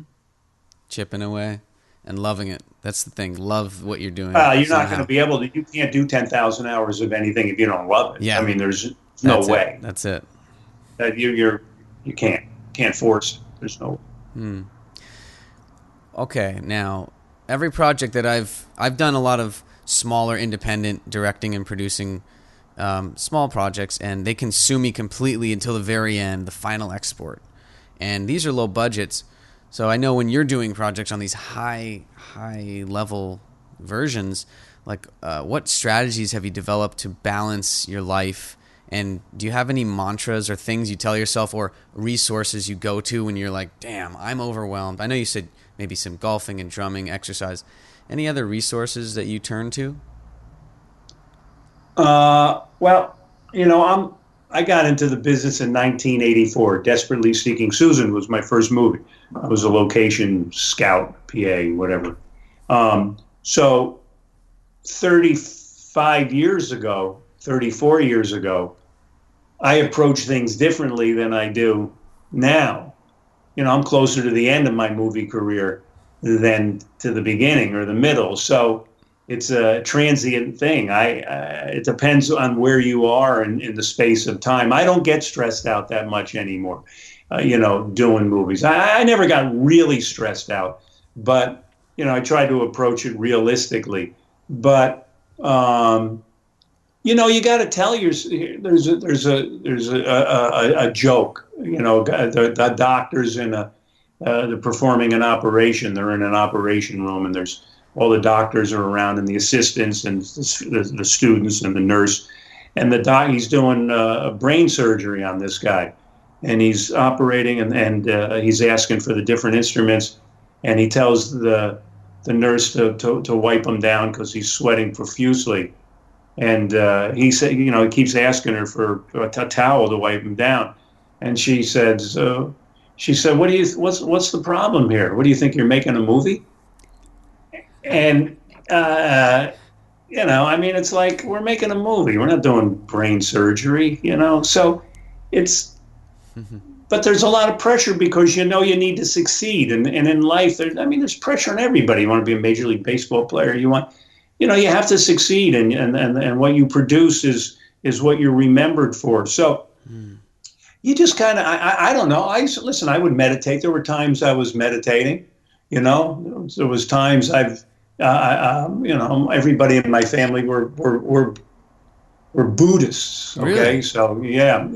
Chipping away and loving it. That's the thing. Love what you're doing.
You're not
somehow.
going to be able to. You can't do 10,000 hours of anything if you don't love it.
Yeah.
I mean, there's no way
That's it.
that you can't force it. There's no way.
Okay, now every project that I've done a lot of smaller independent directing and producing small projects, and they consume me completely until the very end, the final export. And these are low budgets, so I know when you're doing projects on these high level versions, like what strategies have you developed to balance your life? And do you have any mantras or things you tell yourself or resources you go to when you're like, damn, I'm overwhelmed? I know you said maybe some golfing and drumming, exercise. Any other resources that you turn to?
Well, I got into the business in 1984. Desperately Seeking Susan was my first movie. I was a location scout, PA, whatever. So 34 years ago, I approach things differently than I do now. I'm closer to the end of my movie career than to the beginning or the middle. So it's a transient thing. It depends on where you are in the space of time. I don't get stressed out that much anymore, doing movies. I never got really stressed out, but, I try to approach it realistically. But, you got to tell there's a joke. The doctors they're performing an operation. They're in an operation room, and there's all the doctors are around, and the assistants, and the students, and the nurse, and he's doing brain surgery on this guy, and he's operating, and he's asking for the different instruments, and he tells the nurse to wipe him down because he's sweating profusely. And he said, he keeps asking her for a towel to wipe him down, and she says, "What's the problem here? What do you think, you're making a movie?" And it's like, we're making a movie. We're not doing brain surgery, So it's, but there's a lot of pressure because you need to succeed, and in life, there's pressure on everybody. You want to be a Major League Baseball player. You have to succeed, and what you produce is what you're remembered for. So you just kind of, I don't know. I would meditate. There were times I was meditating, there was times everybody in my family were Buddhists. Okay.
Really?
So yeah.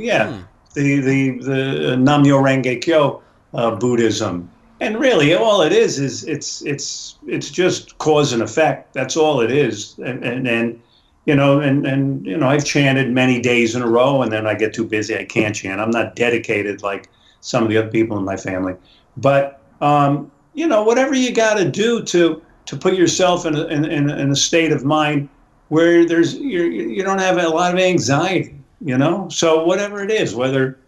The Nam-myo Renge Kyo Buddhism. And really, all it is it's just cause and effect. That's all it is. And and I've chanted many days in a row, and then I get too busy. I can't chant. I'm not dedicated like some of the other people in my family. But, whatever you got to do to put yourself in a state of mind where you don't have a lot of anxiety, So whatever it is, whether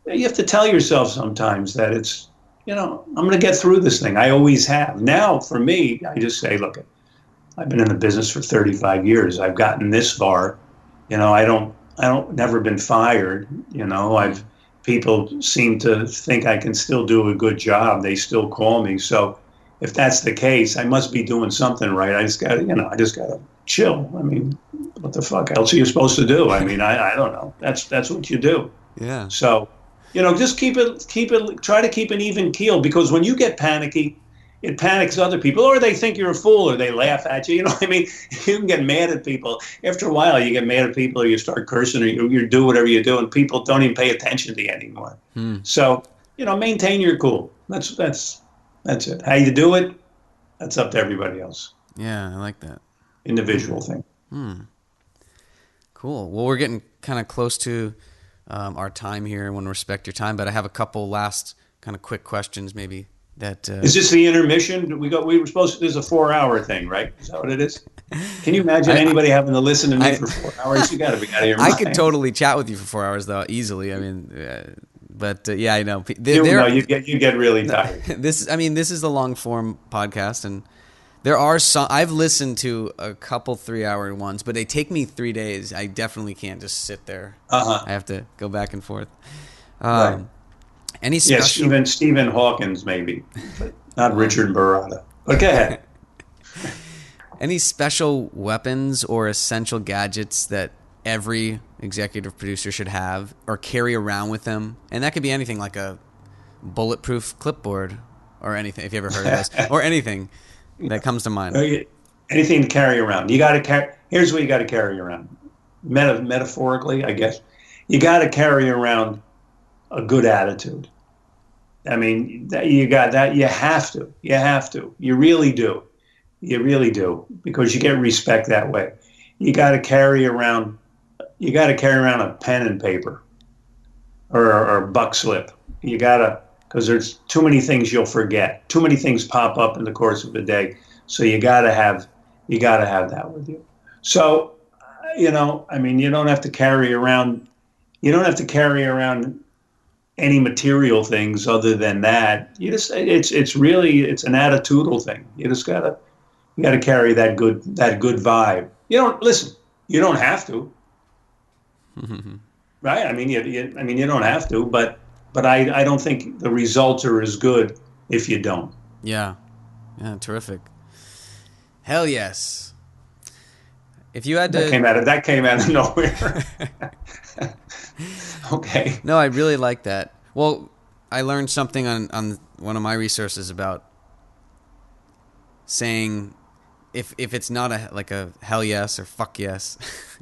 you have to tell yourself sometimes that it's, I'm going to get through this thing. I always have. Now, for me, I just say, look, I've been in the business for 35 years. I've gotten this far. Never been fired. People seem to think I can still do a good job. They still call me. So if that's the case, I must be doing something right. I just got to chill. I mean, what the fuck else are you supposed to do? I mean, I don't know. That's what you do.
Yeah.
So, just try to keep an even keel, because when you get panicky, it panics other people, or they think you're a fool, or they laugh at you. You know what I mean? You can get mad at people. After a while, you get mad at people, or you start cursing, or you do whatever you do, and people don't even pay attention to you anymore. So, maintain your cool. That's it. How you do it, that's up to everybody else.
Yeah, I like that.
Individual thing.
Cool. Well, we're getting kind of close to our time here. I want to respect your time, but I have a couple last kind of quick questions maybe.
Is this the intermission? We were supposed to. There's a 4-hour thing, right? Is that what it is? Can you imagine anybody having to listen to me for 4 hours? You got to be out of your mind.
I could totally chat with you for 4 hours though, easily. I mean, yeah, I know.
You get really tired.
This is a long form podcast, and there are some. I've listened to a couple 3-hour ones, but they take me 3 days. I definitely can't just sit there. I have to go back and forth.
Right.
Any special?
Yes, Stephen Hawkins maybe, but not Richard Baratta. But go ahead.
Any special weapons or essential gadgets that every executive producer should have or carry around with them? And that could be anything, like a bulletproof clipboard or anything, if you ever heard of this, or anything that comes to mind.
Anything to carry around. You got to carry. Here's what you got to carry around. Metaphorically, I guess, you got to carry around a good attitude. I mean, you got that. You have to. You really do. Because you get respect that way. You got to carry around. You got to carry around a pen and paper, or a buck slip. You gotta, because there's too many things you'll forget. Too many things pop up in the course of the day. So you gotta have that with you. So, you don't have to carry around. You don't have to carry around any material things other than that. You just, it's an attitudinal thing. You just gotta carry that good vibe. You don't have to. Right? I mean, you don't have to, but I don't think the results are as good if you don't.
Yeah, terrific. Hell yes. If you had to,
that came out of nowhere. Okay.
No, I really like that. Well, I learned something on one of my resources about saying if it's not a hell yes or fuck yes,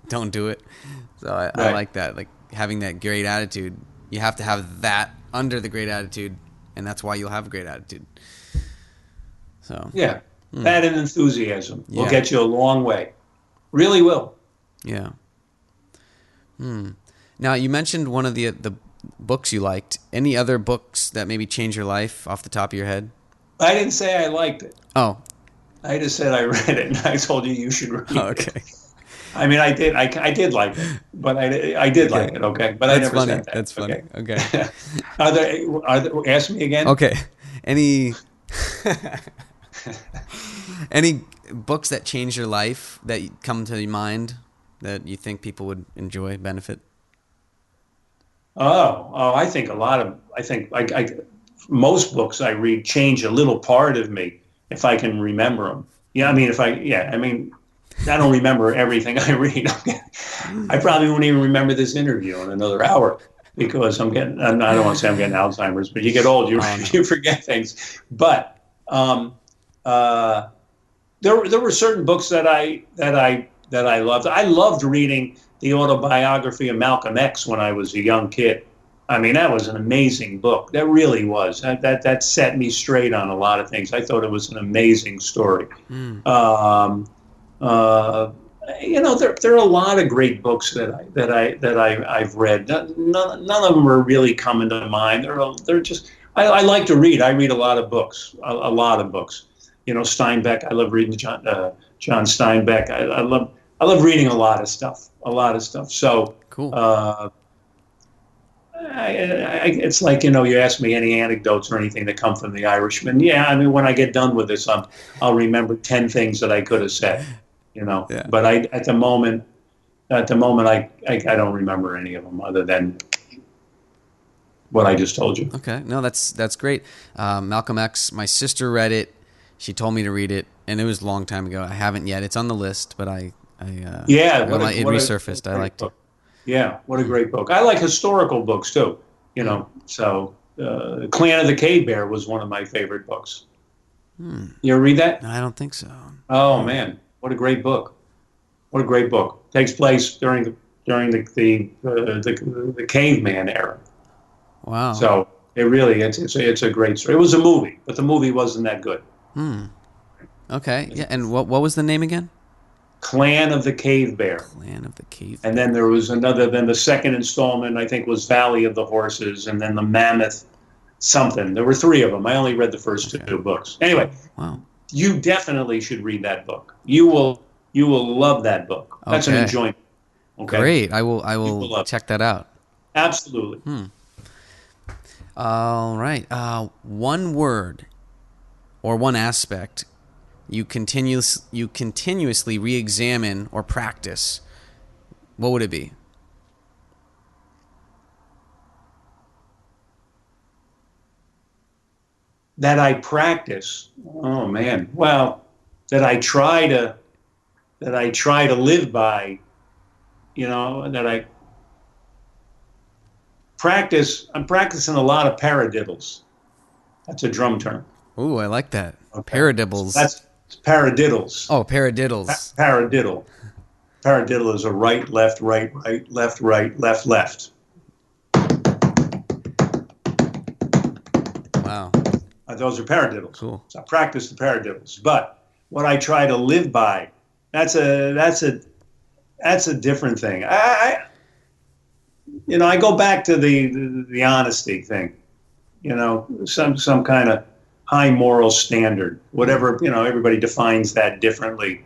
don't do it. So I like that. Like having that great attitude, you have to have that under the great attitude, and that's why you'll have a great attitude. So
yeah, that and enthusiasm will get you a long way. Really will.
Yeah. Now, you mentioned one of the books you liked. Any other books that maybe changed your life off the top of your head?
I didn't say I liked it.
Oh.
I just said I read it, and I told you should read
okay.
it. I mean, I did like it, but I did like it, okay? But
That's
I never
funny.
said that.
That's funny.
Okay. Ask me again?
Okay. Any books that changed your life that come to your mind that you think people would enjoy, benefit?
I think most books I read change a little part of me if I can remember them. Yeah, I don't remember everything I read. I probably won't even remember this interview in another hour because I don't want to say I'm getting Alzheimer's, but you get old, you forget things. But there were certain books that I loved. I loved reading the Autobiography of Malcolm X when I was a young kid. I mean, that was an amazing book. That really was. That set me straight on a lot of things. I thought it was an amazing story. there are a lot of great books I've read. None of them are really coming to mind. They're just I like to read. I read a lot of books, a lot of books. Steinbeck. I love reading John Steinbeck. I love reading a lot of stuff. So
Cool.
it's like, you ask me any anecdotes or anything that come from The Irishman. Yeah, I mean, when I get done with this, I'll remember 10 things that I could have said.
Yeah.
But at the moment, I don't remember any of them other than what I just told you.
Okay, no, that's great. Malcolm X. My sister read it. She told me to read it, and it was a long time ago. I haven't yet. It's on the list, but it resurfaced. I liked it.
Yeah, what a great book. I like historical books too. So Clan of the Cave Bear was one of my favorite books. You ever read that?
I don't think so.
Oh man, what a great book! What a great book. Takes place during the caveman era.
Wow.
So it's a great story. It was a movie, but the movie wasn't that good.
Okay. Yeah. And what was the name again?
Clan of the Cave Bear.
Clan of the Cave.
And then there was another. Then the second installment, I think, was Valley of the Horses, and then the Mammoth something. There were 3 of them. I only read the first 2 books. Anyway,
wow.
You definitely should read that book. You will love that book. That's an enjoyment. Okay.
Great. I will check that out.
Absolutely.
All right. One word or one aspect you continuously re-examine or practice. What would it be?
That I practice. Oh man. Well, that I try to live by. That I practice. I'm practicing a lot of paradiddles. That's a drum term.
Ooh, I like that.
Okay.
Paradiddles.
That's paradiddles.
Oh, paradiddles.
Paradiddle. Paradiddle is a right, left, left, left.
Wow.
Those are paradiddles.
Cool.
So I practice the paradiddles. But what I try to live by, that's a different thing. I go back to the honesty thing. Some kind of high moral standard, whatever, everybody defines that differently.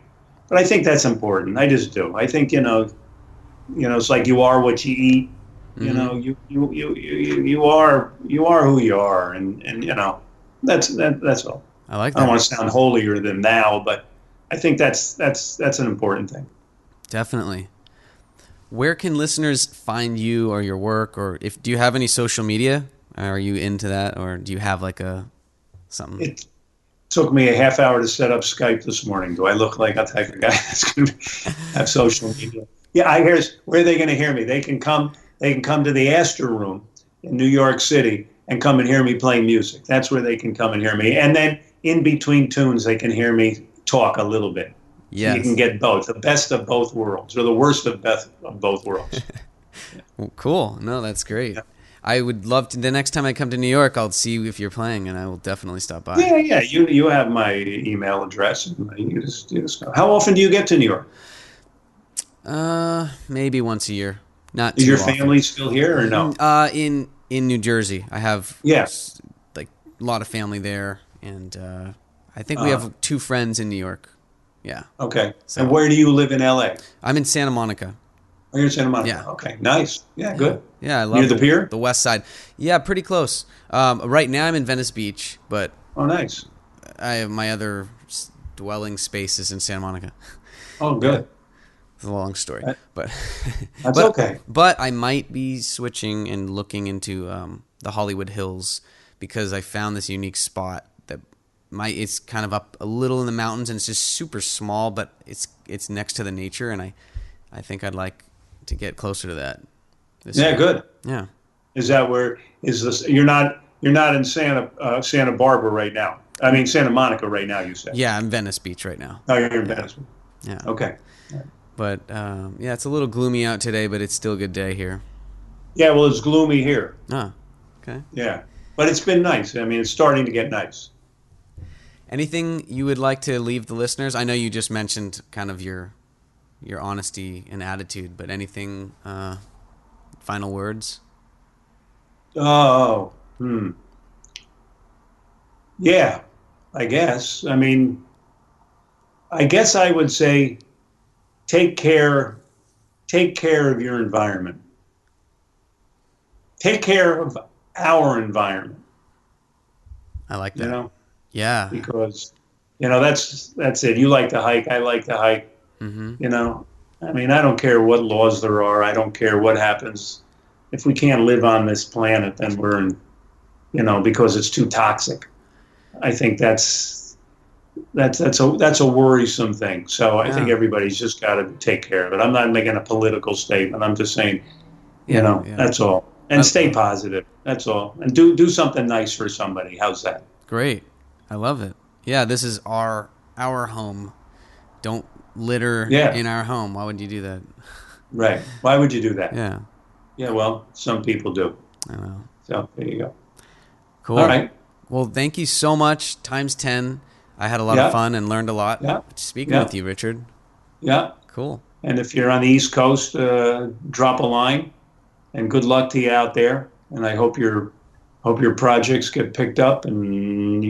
But I think that's important. I just do. I think, it's like you are what you eat.
Mm-hmm.
You are who you are. And that's all.
I like that.
I don't want to sound holier than thou, but I think that's an important thing.
Definitely. Where can listeners find you or your work, or do you have any social media? Are you into that, or do you have like something?
It took me a half hour to set up Skype this morning. Do I look like a type of guy that's going to have social media? Yeah, here's where they're going to hear me. They can come to the Astor Room in New York City and come and hear me play music. That's where they can come and hear me. And then in between tunes, they can hear me talk a little bit.
Yes.
So you can get both, the best of both worlds, or the worst of both worlds.
Well, cool. No, that's great.
Yeah.
I would love to. The next time I come to New York, I'll see if you're playing, and I will definitely stop by.
Yeah. You have my email address. And you just go. How often do you get to New York?
Maybe once a year. Not
Is
too
your
often.
family still here or no?
In New Jersey, I have like a lot of family there, and I think we have 2 friends in New York. Yeah.
Okay.
So,
and where do you live in LA?
I'm in Santa Monica.
Oh, you're in Santa Monica.
Yeah.
Okay. Nice. Yeah. Good.
Yeah, I love
Near the pier?
The west side. Yeah, pretty close. Right now I'm in Venice Beach, but
Oh, nice.
I have my other dwelling spaces in Santa Monica.
Oh, good.
It's a long story, but
That's okay.
But I might be switching and looking into the Hollywood Hills, because I found this unique spot that it's kind of up a little in the mountains, and it's just super small, but it's next to the nature, and I think I'd like to get closer to that.
Yeah, good.
Yeah.
Is that where is this? You're not in Santa Barbara right now. I mean Santa Monica right now. You said.
Yeah, I'm Venice Beach right now.
Oh, you're in Venice.
Yeah.
Okay.
But yeah, it's a little gloomy out today, but it's still a good day here.
Yeah, well, it's gloomy here.
Ah, okay.
Yeah, but it's been nice. I mean, it's starting to get nice.
Anything you would like to leave the listeners? I know you just mentioned kind of your your honesty and attitude. But anything, final words?
Oh, yeah, I guess. I mean, I guess I would say take care of your environment. Take care of our environment.
I like that.
You know?
Yeah.
Because, that's it. You like to hike. I like to hike.
Mm-hmm.
I mean, I don't care what laws there are. I don't care what happens. If we can't live on this planet, then we're in, because it's too toxic. I think that's a worrisome thing. So I think everybody's just got to take care of it. I'm not making a political statement. I'm just saying, that's all. And stay positive. That's all. And do something nice for somebody. How's that?
Great. I love it. Yeah, this is our home. Don't litter in our home. Why would you do that?
Right. Why would you do that?
Yeah.
Yeah, well, some people do.
I know.
So there you go.
Cool.
All right.
Well, thank you so much. Times 10. I had a lot of fun and learned a lot speaking with you, Richard.
Yeah.
Cool.
And if you're on the East Coast, drop a line. And good luck to you out there. And I hope your projects get picked up and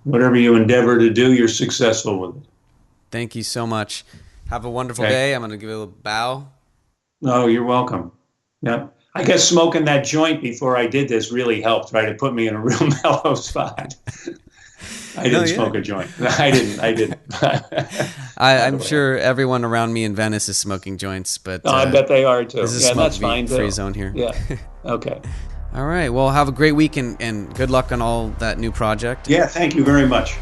whatever you endeavor to do, you're successful with it.
Thank you so much. Have a wonderful day. I'm going to give you a little bow.
No, you're welcome. Yeah. I guess smoking that joint before I did this really helped, right? It put me in a real mellow spot. I didn't smoke a joint. I didn't.
I'm sure everyone around me in Venice is smoking joints, but
I bet they are too.
This is a
that's fine too.
Free zone here.
Yeah. Okay.
All right. Well, have a great week and good luck on all that new project.
Yeah. Thank you very much.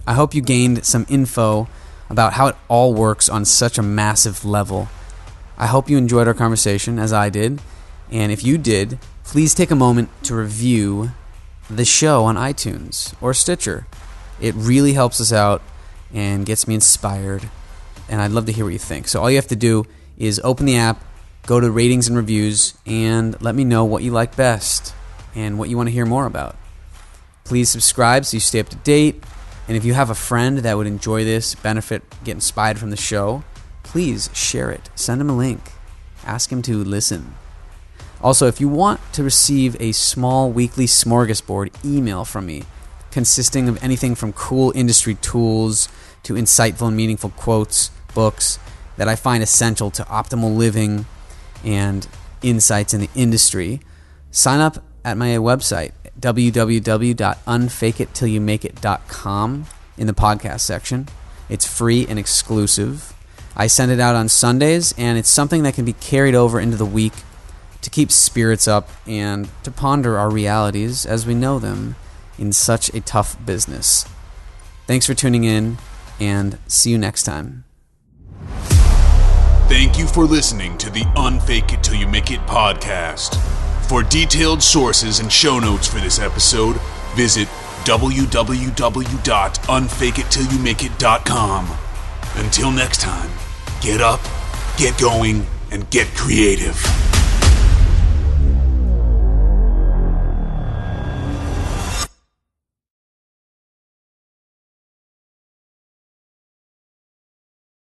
I hope you gained some info about how it all works on such a massive level. I hope you enjoyed our conversation, as I did. And if you did, please take a moment to review the show on iTunes or Stitcher. It really helps us out and gets me inspired. And I'd love to hear what you think. So all you have to do is open the app, go to ratings and reviews, and let me know what you like best and what you want to hear more about. Please subscribe so you stay up to date. And if you have a friend that would enjoy this, benefit, get inspired from the show, please share it. Send him a link. Ask him to listen. Also, if you want to receive a small weekly smorgasbord email from me, consisting of anything from cool industry tools to insightful and meaningful quotes, books that I find essential to optimal living and insights in the industry, sign up at my website, www.unfakeittillyoumakeit.com, in the podcast section. It's free and exclusive. I send it out on Sundays, and it's something that can be carried over into the week to keep spirits up and to ponder our realities as we know them in such a tough business. Thanks for tuning in, and see you next time.
Thank you for listening to the Unfake It Till You Make It podcast. For detailed sources and show notes for this episode, visit www.unfakeittillyoumakeit.com. Until next time, get up, get going, and get creative.